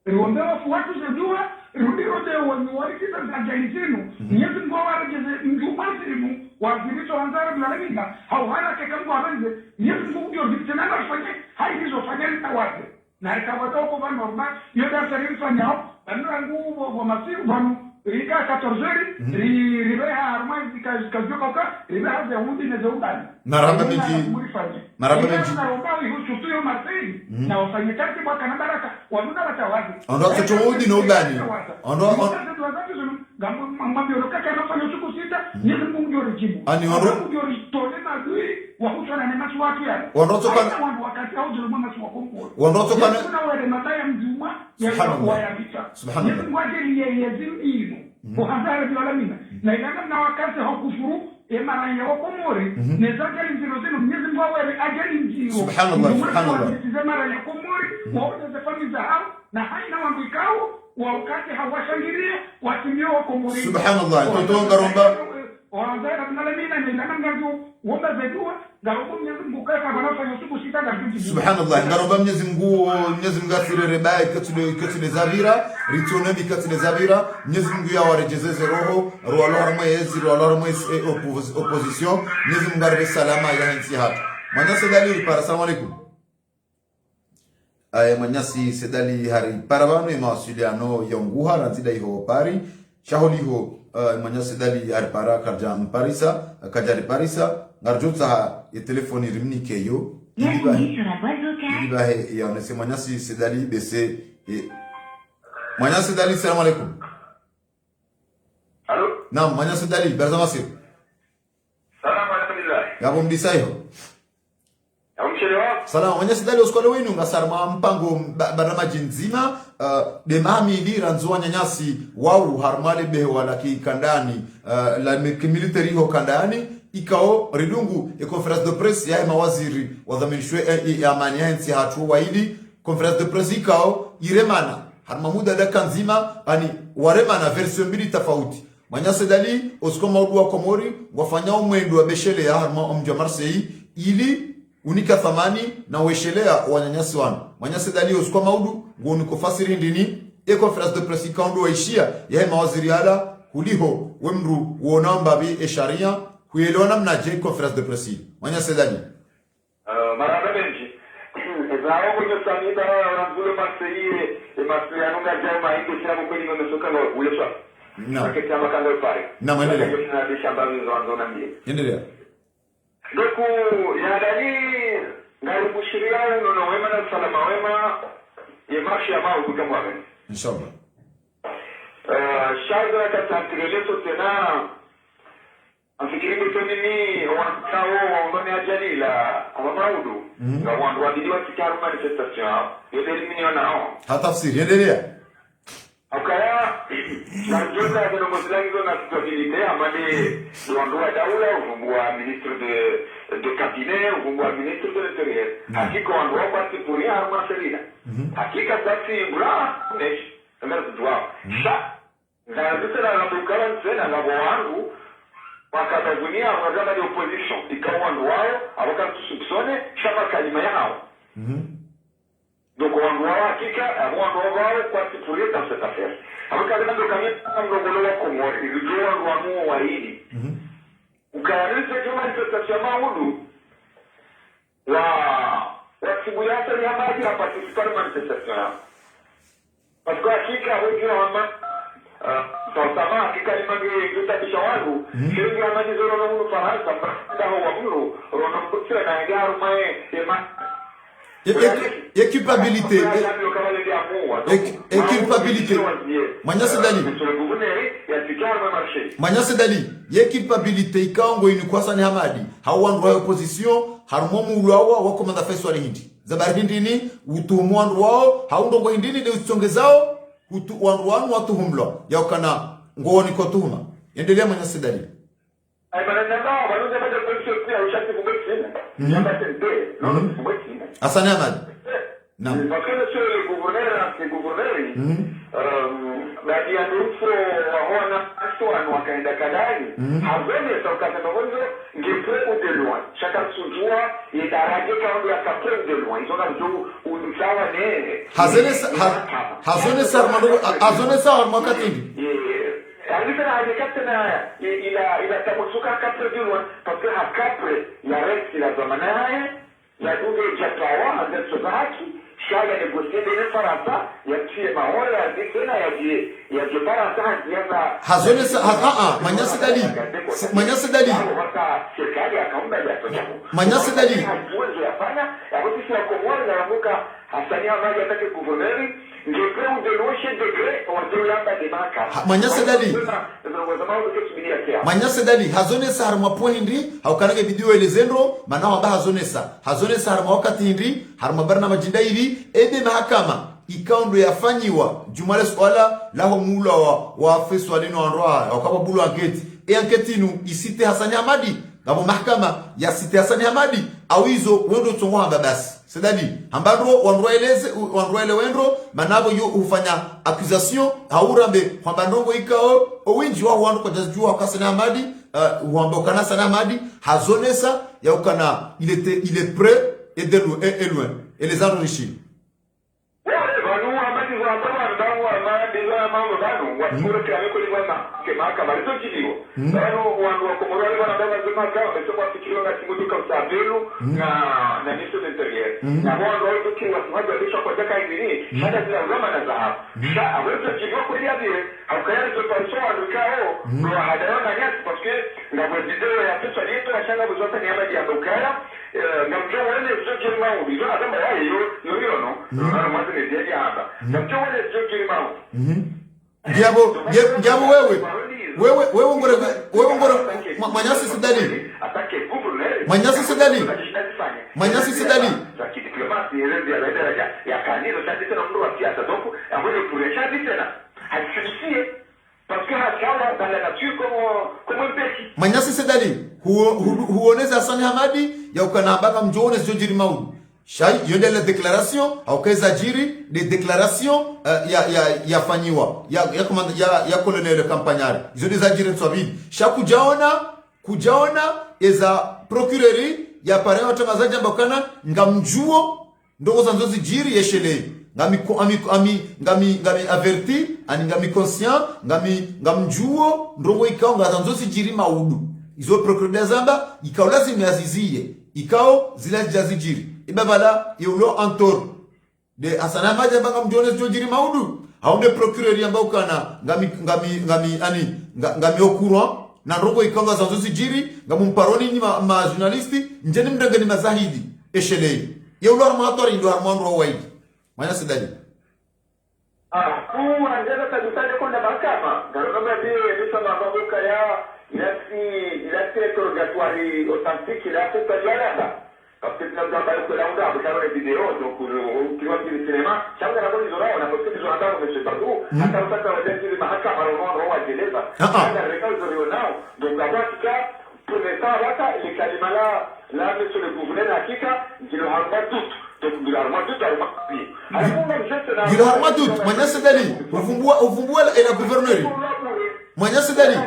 riombe watu zajua rudi rote walikiza za jalizinu Mwenyezi Mungu awarejeze mjumazinu wazilizo anzara bilalamika au haraka kama waranze Mwenyezi Mungu ndio vitana afanye haizo fanya litawaze na ikawato kwa normal yote atarifanyao na nguvu wa masiru banu rika 14 ribeha harmani kajuka ribeha za udi na zaudani marhaba binti na husutuyo martei na wafanyikazi kwa kana baraka waduna watawazi ndo tutuudi na udani gambo mambo yoka kana fanya siku sita ni Mungu ndio rijibu ani Mungu ndio ritole madui wa husana na macho watu yale wakati au jelo mama kwa kongo kuna wale mataya mjuma ya vita subhanallah Mungu ajili yazim kuhadhara bilalamina na ilana na wakati hakufuru mara ya Komori nezaka nzilo zenu Mwenyezi Mungu awe ajali nzilo subhanallah mara ya Komori waone zafani za hao na haina wambikao wakati hawashangilia watimio wa Komori subhanallah tutonga romba wazara bilalamina na ilana ngazo womba zedua ngarobo Mwenyezi Mungu kafa banafanya siku sita na binti subhanallah ngaroba Mwenyezi Mungu asirere bai katule zabira ritonemi katule zabira Mwenyezi Mungu yawarejezeze roho opposition Mwenyezi Mungu arbe salama ya nchi hapa Manyasi Sedali para assalamu alaikum Manyasi Sedali hari parabano ya mawasiliano ya nguha ranzida iho pari shaholi ho Manyasi Sedali hari para karja mparisa kajari parisa ngarjotsa ya telefoni rimni keyo Ibahe ya onese Manyasi Sedali bese Manyasi Sedali assalamu alaikum Allô Naam Manyasi Sedali barzamasi Salam alhamdulillah Yabo mbisayo Salam Manyasi Sedali uskole wenu ngasarma mpango baramaji nzima demami dira nzuwa nyanyasi wau harmale behe wala kandani la military ho kandani ikao ridungu e conference de presse ya mawaziri wadhaminishwe ya amani ya nchi hatu waidi conference de presse ikao iremana harmamuda daka nzima ani waremana version mbili tofauti Manyasi Sedali uskoma udua Komori wafanya umwendo wa beshele ya harma mji wa Marseille ili unika thamani na weshelea wanyanyasi wanu Manyasi Sedali uskoma udu ngoni kufasiri ndini e conference de presse ikao waishia ya mawaziri ala kuliho wemru uonamba bi sharia kuelewana mnaje conference de presse Manyasi Sedali maraba benji zao kwenye sanita wanzule Marseille Marseille anunga jama ingo shabu kwenye mmesoka ule swa na kama kando pale na mwendelea na bishamba hizo na mimi endelea Doku ya dali ngaribushiria uno wema na salama wema ya marshi ya mao kutamwa inshallah shaza katantireleto tena afikiri mimi wanao waone ajali la amaudu na wandu wadiliwa kitaru manifestation yote mimi nao hatafsiri endelea akaya najoka ya mozlango na stabilité amani wandu wa daula wa ministre de cabinet wa ministre de l'intérieur hakika wandu wa parti pour arma serina hakika basi bra nesh kama tudwa sha ndio na bukala tena na wangu wakatagunia wazama de opposition ikawa wandu wao awakamtusubsone shaba kalima yao Donc on voit hakika wandu wao kwa tipuria dans cette affaire. Abakana ndo kama mlongolo wa Komori ndio wandu wa hili. Ukaanza kama manifestation maudu wa sibu yake ni amaji na participar manifestation. Parce que hakika wengi wama Santama hakika ni mangi yutabisha wangu Shiriki amaji zoro na munu faransa Mranda wa munu Rona mkutsira na ingaru mae culpabilité Manyasi Sedali Manyasi Sedali ye culpabilité ikango inikwasa ni hamadi hawandu wa opposition harumomu ulawa wako mandafeso wali hindi zabari hindini utumu wandu wao haundongo hindini ni uchongezao wanruanu watuhumlo yaukana ngoni ko tuhuma endelea mwenye sidali ay manana baluza baada kwa pia ushati kumbetsina yamba tende no kumbetsina asana amad naam bakana sio le gouverneur baada ya nufo waona aswan wakaenda kadai hazoni sauka ndogo ngepre de loin chacun sujua idaraje kaundu ya kapre de loin izo ndio ulisawa ne hazone sa harmakati alifanya hajakatana ila tamusuka kapre de loin parce que ha kapre ya resti la zamana haya ya duge jatawa hazo zaki shaya negocier de Faransa ya tie maora ya dikena ya Faransa ya hazone sa manyasi dali hata serikali akaomba ya tojamu manyasi dali hapo yafanya hapo sisi wako mwana na muka hasania maji atake gouverneur ndio preu de loche degré on de lamba de maka manyasi dali hazone sa harma poindi haukanage bidio elezendo manao aba hazone sa harma wakati hindi harma barna majinda hivi ebe mahakama ikaundo yafanyiwa jumale swala laho mula wa afeso alino anroa wakaba bulu anketi anketi nu isite Hasani Hamadi ngabo mahakama ya site Hasani Hamadi awizo wendo tonwa babasi sedadi ambandro wanroele wendo manabo yo ufanya accusation haurambe kwamba ndongo ikao owinji wa wando kwa jazjua Hasani Hamadi uambe ukana Hasani Hamadi hazonesa ya ukana il est prêt et de loin et les enrichir Ndiabo wewe ngora manyasi sidali manyasi sidali manyasi sidali huoneza Hasani Hamadi ya ukanabaka mjone sijiri maudu shai yonde la déclaration au kaza jiri des déclarations ya fanyiwa ya colonel campagnard izo des ajiri twabili kujaona eza procureuri ya pare watangazaji ambakana ngamjuo ndogo zanzozi jiri yeshele ngami averti ani ngami conscient ngamjuo ndongo ikao ngazanzozi jiri maudu izo procureur zamba ikao lazima azizie ikao zilaji jiri ibabala yulo antor de Hasani Hamadi banga mjone jojiri maudu haunde procureur yamba ukana ngami okura na rogo ikanga zanzozi jiri ngamumparoni ni ma journalisti njeni mdangani mazahidi eshele yulo armatori ndo armando waidi maana sidali anjeza tajitaje kwenda mahakama ndio ndio nisema mabuka ya ilasi interrogatoire authentique la totalité parce que nous avons fait la honte avec les vidéos donc qui vont dire cinéma changa na bodi zora na parce que ils ont entendu monsieur partout hata utaka wajadili mahakama roho wa jeleza na rekao zori nao donc avant ça pour l'état waka ile kalima la monsieur le gouverneur hakika ndilo harma tout donc ndilo harma tout ndilo harma tout manyasi dali uvumbua ila gouverneur manyasi dali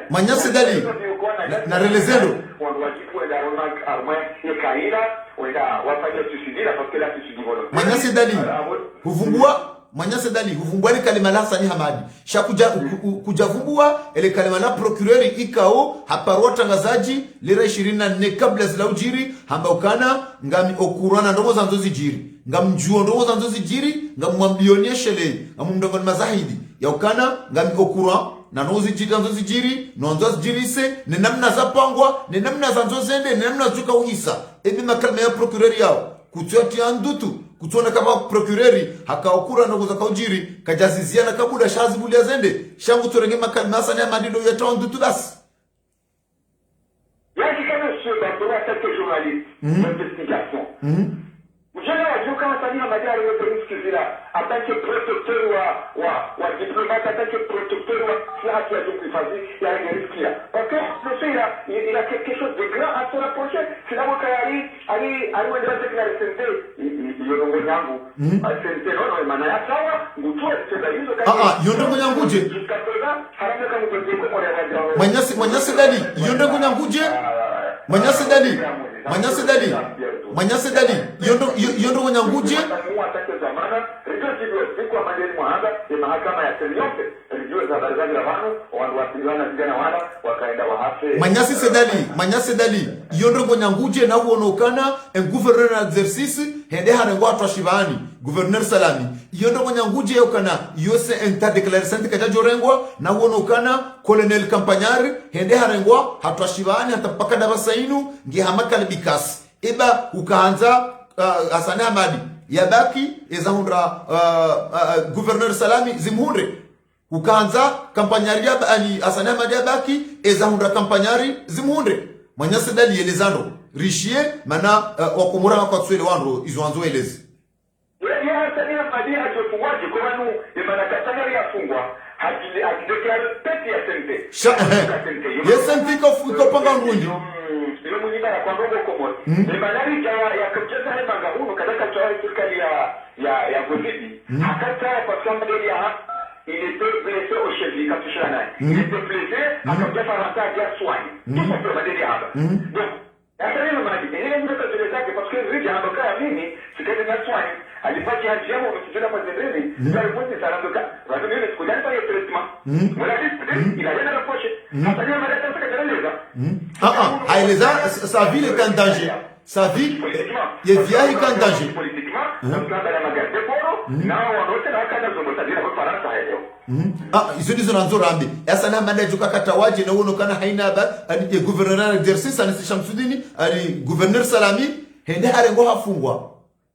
manyasi dali na relezendo Manyasi dali huvumbua ile kalima la Hasani Hamadi kujavumbua ile kalima la procureur ikao haparwa tangazaji lera 24 kabla zila ujiri hamba ukana ngami okurana ndogo zanzozi jiri ngamjuo ndogo zanzozi jiri ngamwambionie shele ngamumndongo mazahidi ya ukana ngami okura na nozi jiri zanzozi jiri nonzozi jiri se ne namna za pangwa ne namna zanzozi ende ne namna zuka uhisa ebi makalima ya procureur yao kutuatia ndutu kutona kama procureri hakaokura ndogoza kaujiri kajaziziana kabuda shazi bulia zende shangu torenge makalmasa na madido ya tondu tudasi yaki kama sio dans la tête journaliste d'investigation Mjana wajua kama Samia Majari yote nisikizira atake protecteur wa diplomate atake protecteur wa siasa ya kuhifadhi ya riskia. Parce que le fait il a quelque chose de grand à se rapprocher. C'est là où ali wenda declarer sente yongo nyangu. Sente no maana ya sawa ngutua sente hizo kama yongo nyanguje. Haraka kama mtego kwa ya Manyasi dali yongo nyanguje. Manyasi dali yondo nyanguje Manyasi dali yondo nyanguje na huonokana en gouverneur exercice hende harengo atwashibani gouverneur Salami yondo nyanguje yokana yose enta declarer sente kajajorengwa na huonokana colonel Campagnari hende harengo hatwashibani hatapaka dabasainu ngihamakal bikasi eba ukaanza Hassan Hamadi yabaki ezahundra gouverneur Salami zimhunde ukaanza Campagnari ani Hassan Hamadi yabaki ezahundra Campagnari zimhunde Manyasi dali elezando richie mana wakomura kwa tswele wando izoanzo elezi ya Hassan Hamadi ajofungwaje kwa nu emana Campagnari yafungwa hakideklare peti ya sente yesente ko panga ngundi ile mwenyewe ya kwa ndogo komo manari ya kucheza hema ngahuno kadaka toa serikali ya Gozidi akata kwa sababu ya il était blessé au cheville quand tu chana il était blessé akataka farata ya swani tout simplement derrière donc hata leo maji ile ndio kazi zake parce que rija hapo mimi sikani na swani alipata haja yao msijana kwa zembeni ndio alipoti sarandoka watu ndio sikujana kwa treatment wala il a rien à reprocher hata leo mara tatu kajaleza haeleza sa vie est en danger sa vie est vieille en danger politiquement donc là la magari de poro na wanote na kana zomota bila kwa Faransa leo izo ndizo nanzorambe yasa na manda joka katawaje na uno kana haina ba ali gouverneur exercice ani Shamsudini ali gouverneur Salami hende harengo hafungwa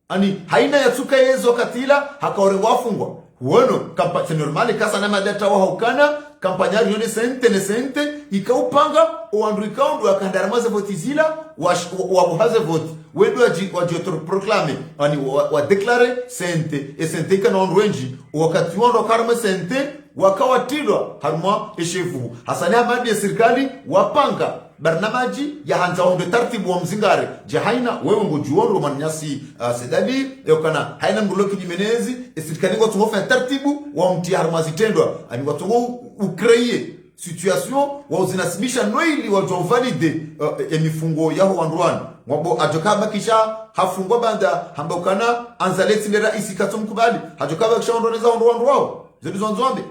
ani haina yatsuka yezo katila hakaorengo hafungwa wono kampanya normali kasa na madata wa haukana Campagnari yone sente ikaupanga oandu ikaundu akandaramaze votizila wabuhaze voti wedu wajiotoroproclame ani wadeklare sente esente ikana ondu wenji wakati wando karma sente wakawatilwa haruma eshefu Hassan Hamadi ya serikali wapanga barnamaji ya hanza onde tartibu wa mzingare jahaina wewe ngojuondo Manyasi sedali yokana haina nguloki jimenezi serikali ngo tungofa tartibu wa mti harmazi tendwa ani watongo ukreye situation wa uzinasibisha noili wa valide emifungo yaho wandruan ngombo ajokaba kisha hafungwa banda hambokana anzaleti le raisi katumkubali ajokaba kisha ondoneza wandruan wao zedu zonzombe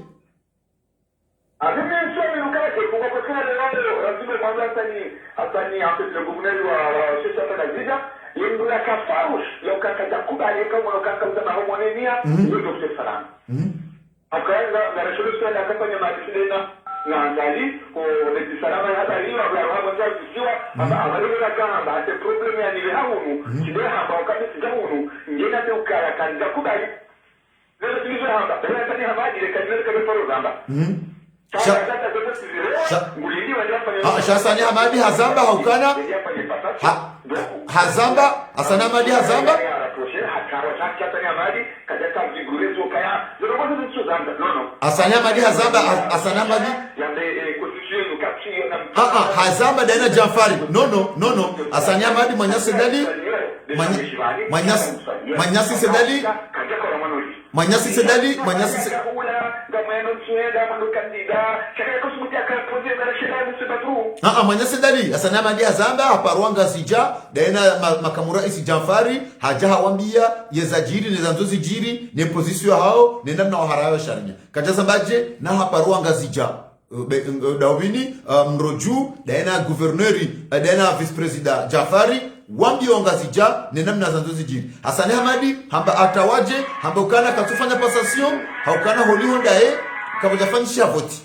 Asani en fait le gouverneur wa Shisha Kadija yendo la kafarush lo kakakubali kama ukakauza mahomoninia ndio Dr. Salam akaanza na resolution ya kampanya maadili na ndali ko Dr. Salam hata hiyo wa kwanza kisiwa abalivyo kama baadhi problem ya nile haunu kidea hapa wakati sijaunu ngena te ukara kanza kubali leo tulizo hapa tena tani habari ile kanisa kama programu Hassan Hamadi hazamba haukana hazamba Hassan Hamadi hazamba Hassan Hamadi hazamba Hassan Hamadi hazamba daina Jafari no Hassan Hamadi Manyasi sedali Manyasi dali Hassan Hamadi hazamba aparwanga sija daina makamura isi Jafari haja hawambia yezajiri nezanzozi jiri ne position hao nenda na harayo sharia kajasambaje na aparwanga sija Dawini mroju daina gouverneur daina vice president Jafari wambi ongazija nenamna zanzozi jiri Hassan Hamadi hamba atawaje hamba ukana katufanya passation haukana holiho dae kabujafanyisha voti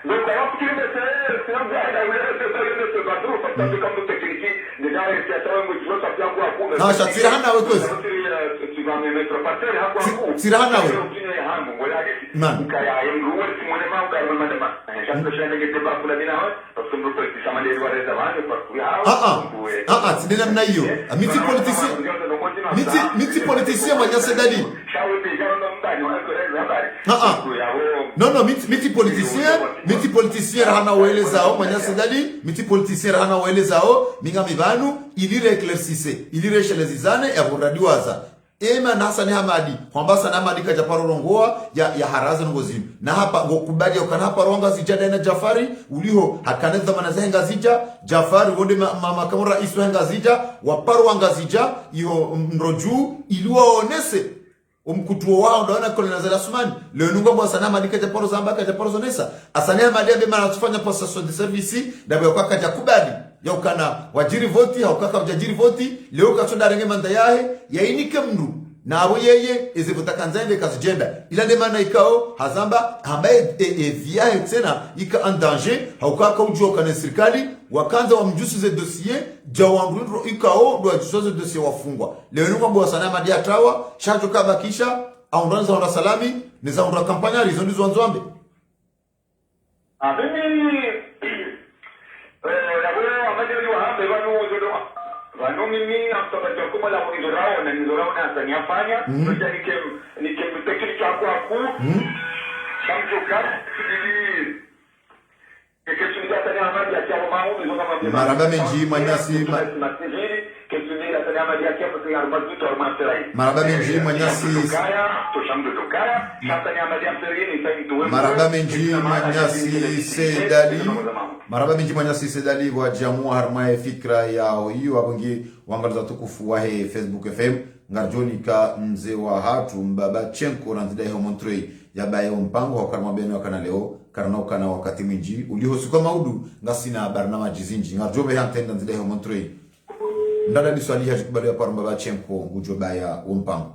donc alors tu me c'est un gars là où il est bateau parce que comme technique déjà il y a ça moi je veux ça bien quoi na shatira hana wekozi va me mettre par terre hapo sirahana we hapo ngoja hivi kaya yemruwa simone ma ukar madama shamba shamba ke teba kula dina ho parce que mruwa kisama le wale zamani parce que tindena mna hiyo miti politicien manyase dali no miti politicien hana welezao manyase dali miti politicien hana welezao minga mibanu ilire eclaircisse ilire shelezizane ya buradiwaza ema na Hassan Hamadi kwamba Hassan Hamadi kaja parorongoa ya haraza ngozimu na hapa ngokubali ukana hapa ronga zijada na Jafari uliho hakaneza manazhenga zija Jafari wonde mama kamera isu henga zija waparu ngazija iyo mroju iliwaonese umkutuo wao ndaona kolena za Asmani leo nungo mwa Hassan Hamadi kaja paro zamba kaja paro zonesa Hassan Hamadi ambe mana tufanya passation de service ndabe kwa kaja kubali ya ukana wajiri voti au kaka wajiri voti leo katonda renge manda yahe yainike mndu na abo yeye ezivuta kanzende kasijenda ila demana ikao hazamba ambaye via tena ika en danger au kaka ujua kana serikali wakanza wamjusu ze dossier jawandro ikao do ajusoze dossier wafungwa leo ni kwamba Hassan Hamadi atawa shajo kaba kisha au ndanza onda salami ni za unda kampanya hizo ndizo nzombe Vano mimi amtapata kuma la nizorao na ataniafanya ndio nikemtekili chako hapo samjoka ili ekechunga tani amadi akiwa mamu ndio kama maraba menji manyasi kechunga tani amadi akiwa kwa armaduto armaterai maraba menji manyasi kaya toshamdo dokaya tani amadi amterini saintu maraba menji manyasi sedali maraba minji manyasi sedali wa jamua harma fikra yao hiyo abongi wangaza tukufu wa Facebook FM ngarjoni ka mzee wa hatu mbaba Chenko na ndai ho Montreuil yabaye mpango wa karma beno kana leo karna ukana wakati mwinji ulihosuka maudu ngasina barnama jizinji ngarjobe hantenda ndai ho Montreuil ndada biswali hajikubali kwa mbaba Chenko ngujobaya mpango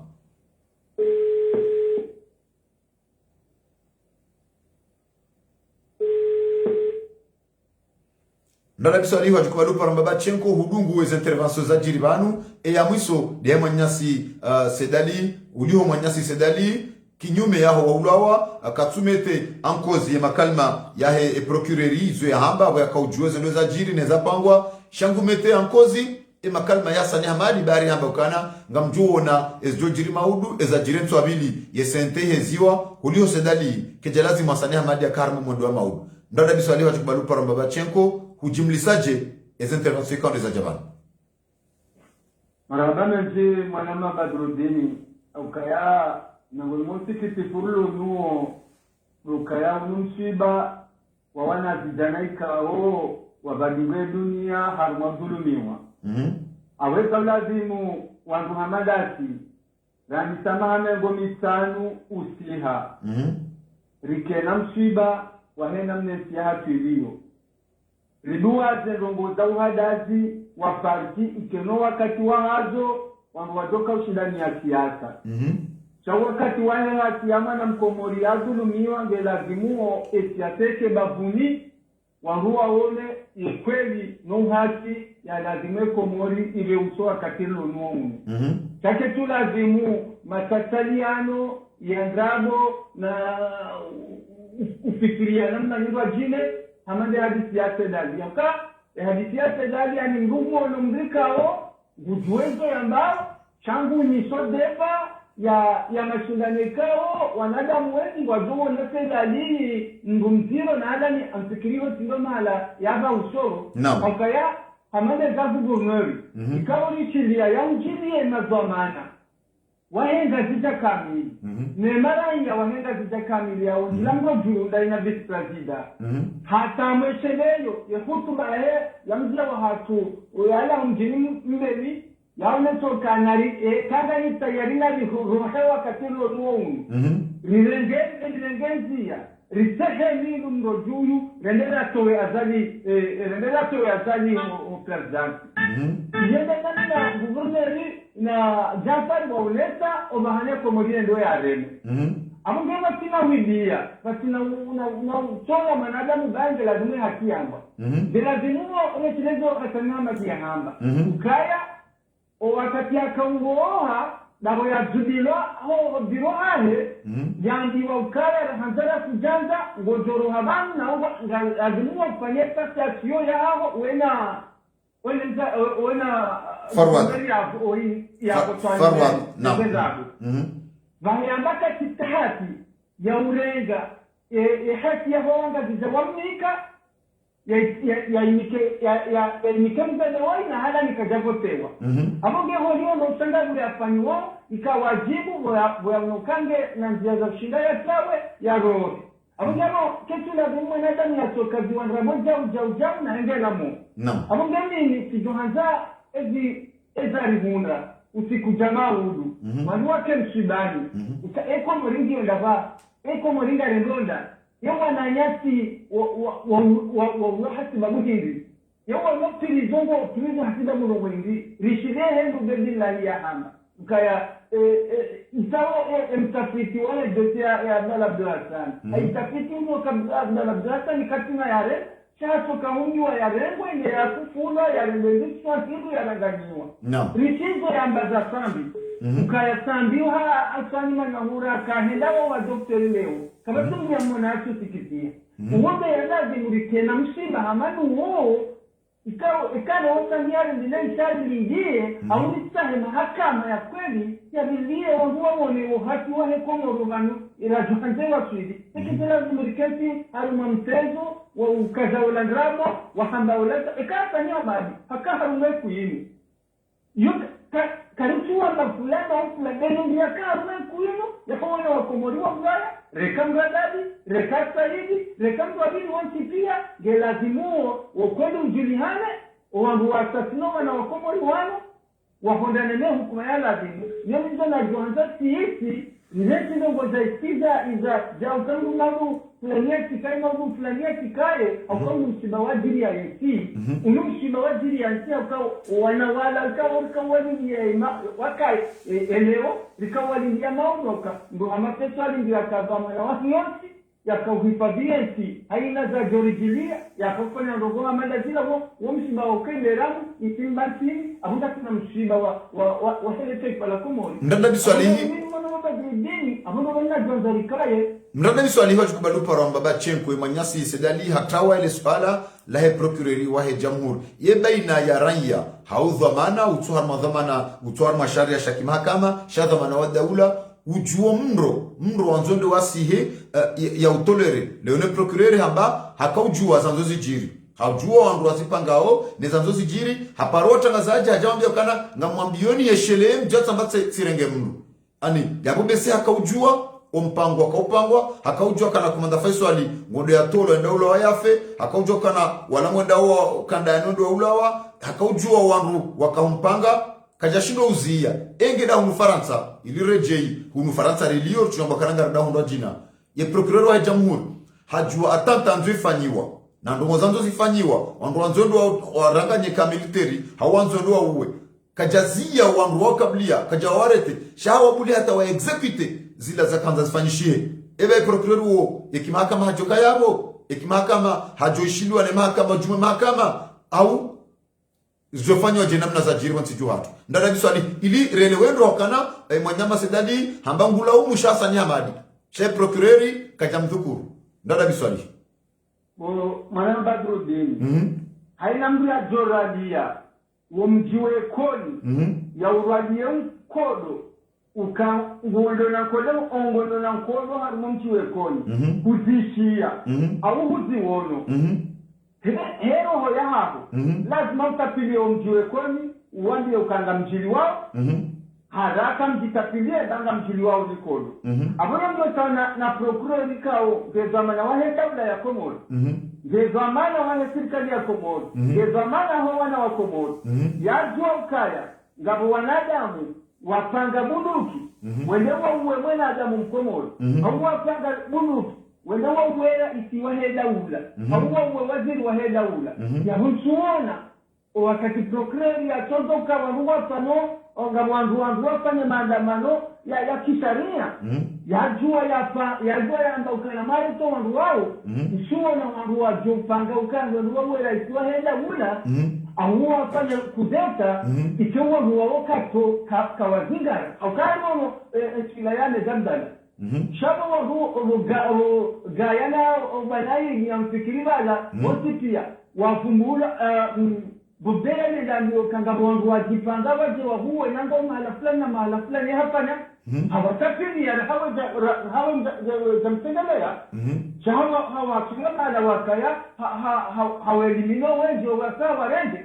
ndala biswali hajikubali kwa mbaba Chenko hudungu weze intervention za jiribanu ya mwiso de manyasi sedali uliho manyasi sedali kinyume yaho waulawa akatumete ankozi ya makalma yahe procureri zo ya hamba wa kaujueze ndo za jiri neza pangwa shangumete ankozi makalma ya Hassan Hamadi bari hamba ukana ngamjuona ezjo jiri maudu eza jirentu abili yesente heziwa uliho sedali kejalazi Hassan Hamadi akarmu mondo wa maudu ndala biswali hajikubali kwa mbaba Chenko hujimlisaje ezi intervention kwa za Japan marabana je mwanama Badrudini ukaya nangolimosi kitifurulu nuo ukaya unumshiba wawana vijana ikao wabadiwe dunia haruma dhulumiwa aweka lazimu wangu hamadati rani samahame gomitanu usiha rikena mshiba wahena mnesiha tuilio riduwa zengongoza uhadazi wa parti ikeno wakati wa hazo wangu wadoka ushindani ya siasa cha wakati wa siyama na mkomori ya dhulumiwa ngelazimuo esiateke babuni wangu waone ikweli no haki ya lazime komori ile uso wakati lonuo chake tu lazimu matataliano ya ngabo na ufikiria namna nyingwa jine hamande hadithi ya sedali yaka hadithi ya sedali yani ngumu olumrikao gujuezo yambao changu ni sodepa ya mashindanekao wanadamu wengi wajuo na sedali ngumziro na adani amfikiriho tindo mahala yaba usoro wakaya hamande za guvernori ikawo ni chilia ya mjini ya mazomana wahenga zita kamili nemara ya wahenga zita kamili ya ujilango junda ina vice president hata mwesheleyo ya hutuba ya mjila wa hatu uyala mjini mbeli ya unetoka nari kaga ni tayari na ruhewa katilo nuonu rilengenzia risehe milu mrojuyu rendera towe azali o president yende na guverneri na Jafari wa uleta obahane komodine ndo ya reme amungema tina widia batina unachonga manadamu bange lazima haki yamba bila zinuo unechilezo asanama kia hamba ukaya o wakati akaungoha dabo ya judilo ho biro ahe yandi wa ukaya hanzara kujanza ngojoro habani na uba ngazimua kufanya tasio ya hao wena forward vahiyambaka kitahati ya urenga haki ya honga zizawamika yainike mzade wai na hala nikajavotewa abonge holio ndo usangazi ule afanyiwa ikawajibu boya unokange na njia za kushinda ya tawe ya roho abonge ano ketu na vimwe nada ni atoka ziwandra moja ujau na engela mo abonge nini sijohanza ezarihunda usiku jamaa udu manuwa ke mshibani eko moringi ondava eko moringa rendonda yawa na nyati wa hasiba muhindi yawa nopiri zongo tulizo hasiba murongo hindi rishide hendu bedila ya hama kaya isawa mtafiti wale dote ya Abdalla Abdulhassan aitafiti uno kabla Abdalla Abdulhassan katina yare chaso kaungiwa ya rengo ile ya kufula ya rendeziswa hidu ya naganiwa rishizo ya ambaza sambi ukaya sambiwa asani manahura kahendawa wa dokteri leo kama tungu ya mwanacho sikitia uwebe ya lazi murikena mshiba hamanu uo ikale wasangiyari ndile ishari lingie au nisahe mahakama ya kweli ya bilie wanguwa wone uhati wa hekomo ruganu irajuhante wa swidi ikitela zimurikesi haruma mtezo wa ukaza ulandramo wa hamba uleta ikata nyamadi haka harume kuyini karichuwa na fulana au fulana ndia harume kuyini yakawana wakomoriwa mbaya reka mradadi, reka saidi, reka mtuabini wansipia gelazimuo wakweli ujulihane wangu wasasinoma na wakomori wano wahondanene hukuma ya lazimu nyemizo na johanza tiisi nileti nongo za istiza iza jaukangu magu fulania tikaye magu fulania tikaye aukangu mshiba wajiri ya yesi unu mshiba wajiri ya nsi wanawala ukawali wakai eleo likawali ya maunoka ndo hamapeso alingi ya kavama na watu yonsi yakauhifadhiensi haina za jorijilia yakafanya ndogonga madazila wa mshiba wakenderamu itimbantini ahuda kuna mshiba wa hele taifa la Komori mdanda biswalihi mrada biswali hoje kubalupa ramba ba chenko manyasi sedali hatawa ile swala la he procureur wa he jamhur ye baina ya ranya haudhamana utuhar madhamana utuhar masharia shaki mahakama shadhamana wa daula ujuo mro wanzondo wasihe ya utolere leone procureur hamba hakaujua zanzozi jiri hajua wandu wasipangao nezanzozi jiri haparota ngazaje hajawambia kana ngamwambioni yeshele mjatsa mbatse sirenge mru ani yakubese hakaujua ompango akaupangwa hakaujua kana komanda Faisali ngondo ya tolo enda ulawa yafe hakaujua kana wala mwenda wa kanda ya nondo wa ulawa hakaujua wandu wakampanga kajashindo uzia enge da hunu Faransa ili rejei hunu Faransa relio tunyamba karanga da hunu jina ye procureur wa jamhuri hajua atanta nzwe fanyiwa na ndo mwanzo zifanyiwa wandu wanzondo wa ranganye ka military hawanzondo wa uwe kajazia wandu wa kablia kajawarete shawa buli hata wa execute zila za kanza zifanyishie ebe procureur wo ekimahakama hajoka yabo ekimahakama hajoishiliwa ne mahakama jume mahakama au zofanywa je namna za jiri wansi juhatu ndada biswali ili relewendo wakana mwanyama sedadi hambangula umushasa nyamadi she procureur kajamdhukuru ndada biswali maneno Badruddin haina mdu ya joradia womjiwe koni ya urwalie kodo ngondo na kodo ongondo na kodo harimo mjiwe koni kuzishia au huziwono hero hoya hapo lazima utapilie mjiwe koni uwambie ukanga mjili wao haraka mjitapilie danga mjili wao nikodo abona mdo sana na procureur ikao ngezamana wahe kabla ya Komori ngezamana wahe serikali ya Komori ngezamana ho wana wa Komori yajua ukaya ngabo wanadamu wapanga bunduki wendewa uwe mwena adamu mkomori au wapanga bunduki wendewa uwela isiwa heda ula au uwe waziri wa heda ula ya hunsuona wakati procureur ya tondoka wanduwa pano onga wandu wafanye maandamano ya kisharia yajua yamba ukana marito wandu wao isuwa na wandu wajopanga ukana wandu wao ila isiwa heda ula amuwa fanya kudeta ikiwa huwaoka to kawazingara au kama chilayane zamdala shaba wa gayana obalai ni amfikiri bala wote pia wafumbula budele ndio kangabo wangu wajipanga waje wahuwe nango mahala fulani hapana hawatafini ya hawa jamtendelea hawa kinga mahala wakaya hawaelimino wengi wasawa rende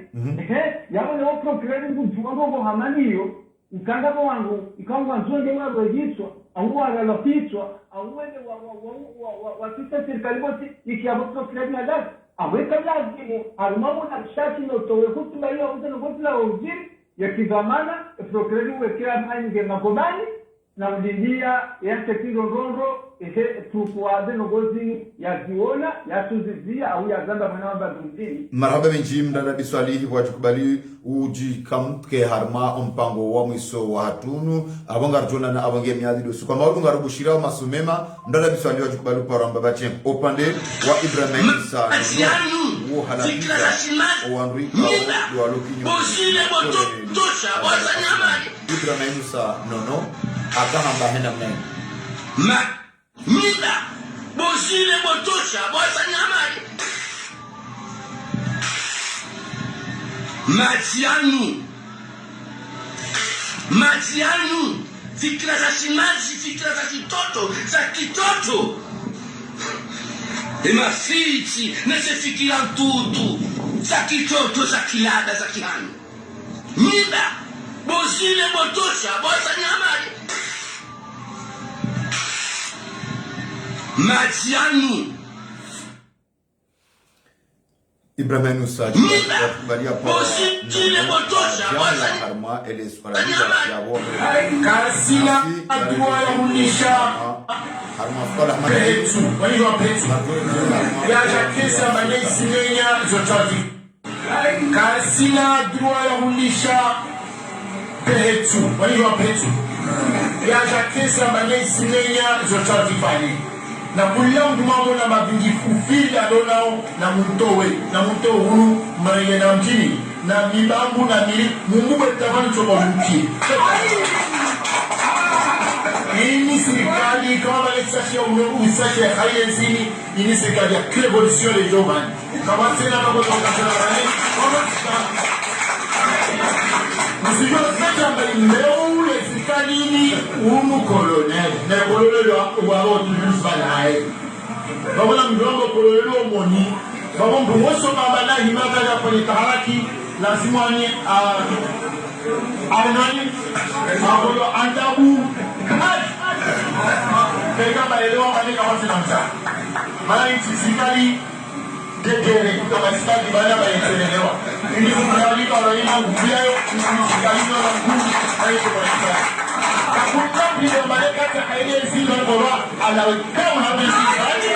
yawe leo procreate ngujuango hamaniyo ukangabo wangu ikangwa nzonde wao yitwa au walopitwa au wale wa serikali wote ikiabo procreate na dada aweka lazima arumamu na shati na utowe kutumba hiyo mtu ngotla ujiri ya kizamana procreate wekea manje magomani na mdilia ya tekilo rondo tukuade nogozi ya ziona ya tuzizia au ya zanda mwana wa mjini marhaba benji mdada biswalihi wajikubali uji kamke harma mpango wa mwiso wa hatunu abonga rjona na abonge miadi dosu kwa maudu ngarubushira wa masumema mdada biswalihi wajikubali paramba bache opande wa Ibrahim Isa wo halapita o Andrika wa lokinyo Ibrahim Isa nono akahamba hena mnene Mida bozile botosha boza nyamari Majianu fikra za shimaji fikra za kitoto emafichi nasifikira tutu za kitoto za kilada za kihanu Mida bozile botosha boza nyamari Majianu Ibrahim Isa wakubalia kwa Bozile botosha Jala harma ele sfaradiza ya wome Kasina adua ya unisha harma fala Petu Waliwa petu Ya jakesa manesi menya zotavi Kasina adua ya unisha Petu Waliwa petu Ya jakesa manesi menya zotavi pali na kulia mtumamo na mabingi kufili adonao na mto huru maile na mjini na mibambu na mili mumube tafani choka mki ini serikali kama wale sashe usache ya haye zini ini serikali ya revolution de Giovanni kama sena kama tukasana rani msijua sasa mbele ule serikali ini umu kolonel na kolonel wa watu mbanae babona mjongo kolonel wa moni babo mbumoso mabana himaka ya kwenye taharaki lazima ni nani abolo andabu kega maelewa mali kama sinamsa mara nchi serikali Degere kama stadi bana baitelewa ili mradi kwa raia ubiayo msikalizo na nguvu haiko kwa sasa akuta bila maleka haile zilo bora alawekao na msikali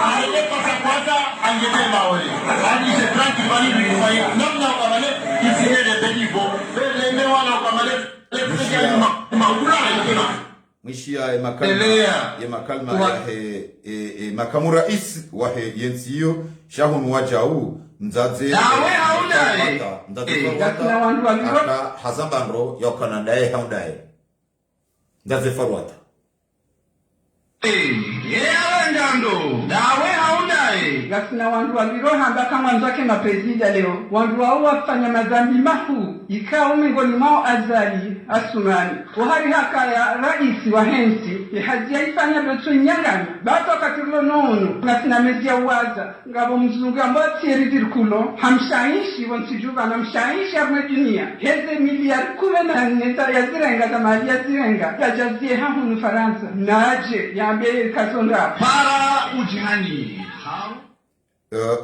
aliyeka kwa angetema wale hadi je tranki bali bifai namna kwa wale isinele bedivo bele wala kwa wale lepiga maula ikema Mwishia ya makalma ya makamu rais wahe yensiyo shahun wajau mzaze aka hazambandro ya ukanandaye haundaye mzaze farwata dawe haundaye gasina wandu waliroha mbaka mwanzake maprezida leo wandu wao wafanya madhambi mafu ikao miongoni mwao Azali Asumani wahari haka ya rais wa hensi hajia ifanya betu nyangana bato katilo nono gasina mezi ya uwaza ngabo mzungu ambao tieridirkulo hamshaishi wansijuba na mshaishi arme dunia heze miliari 14 ya zirenga za mali ya zirenga ya jazie hahunu Faransa naje ya mbele kazonda para ujihani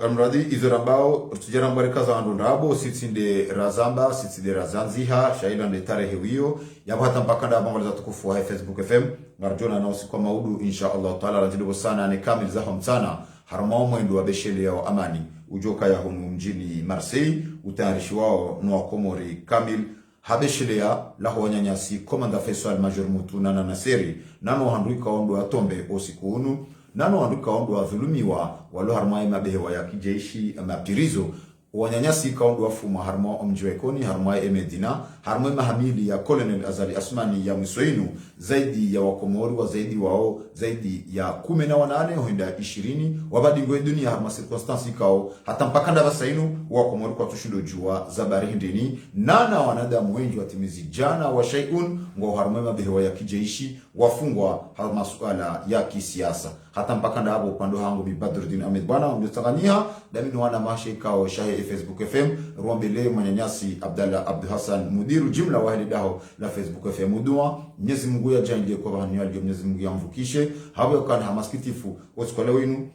amradi izorambao tujarambare kaza andundabo sitsinde razamba sitsinde razanziha shaila nde tarehe hiyo yapata mpaka nda bangala za tukufu wa Facebook FM marjona na usiku maudu insha Allah taala rajibu sana ni kamil za hamsana harmao mwendo wa beshele yao amani ujoka ya humu mjini Marseille utayarishi wao no Komori kamil habeshelea laho wanyanyasi komanda Faisal Major Mutuna na Naseri nano handruika ondo atombe osiku unu nano wanduka ondo wadhulumiwa walo harma mabehewa ya kijeshi mapirizo wanyanyasi kaundu wafuma harma omjwekoni harma Medina harma mahamili ya Colonel Azali Asmani ya Msoinu zaidi ya wakomori wa zaidi wao zaidi ya 18 huenda 20 wabadingwe dunia harma circumstance kao hata mpaka ndaba sainu wakomori kwa tushindo jua zabari hindini nana wanadamu wengi watimizi jana wa shay'un ngo harma mabehewa ya kijeshi wafungwa harma suala ya kisiasa hata mpaka ndabo pando hangu bi Badruddin Ahmed bwana mtangania damini wana mashikao shahe Facebook FM ruambele manyanyasi Abdalla Abdul Hassan mudiru jumla wahili daho la Facebook FM mudua Mwenyezi Mungu ya jangie kwa bahani alio Mwenyezi Mungu yamvukishe hawe kan hamaskitifu oskole wenu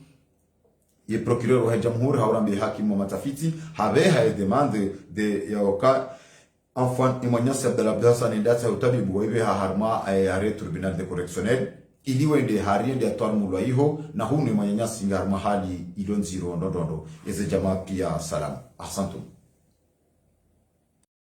ye procureur wa jamhuri haurambe hakimu wa matafiti have haye demande de yaoka enfant manyanyasi Abdalla Abdul Hassan ndata utabibu waibe harma ya tribunal de correctionnel iliwe nde hariende atwar mulwa iho na hune manyanyasi ngar mahali ilonziro ndondo eze jamaa pia salam ahsantum.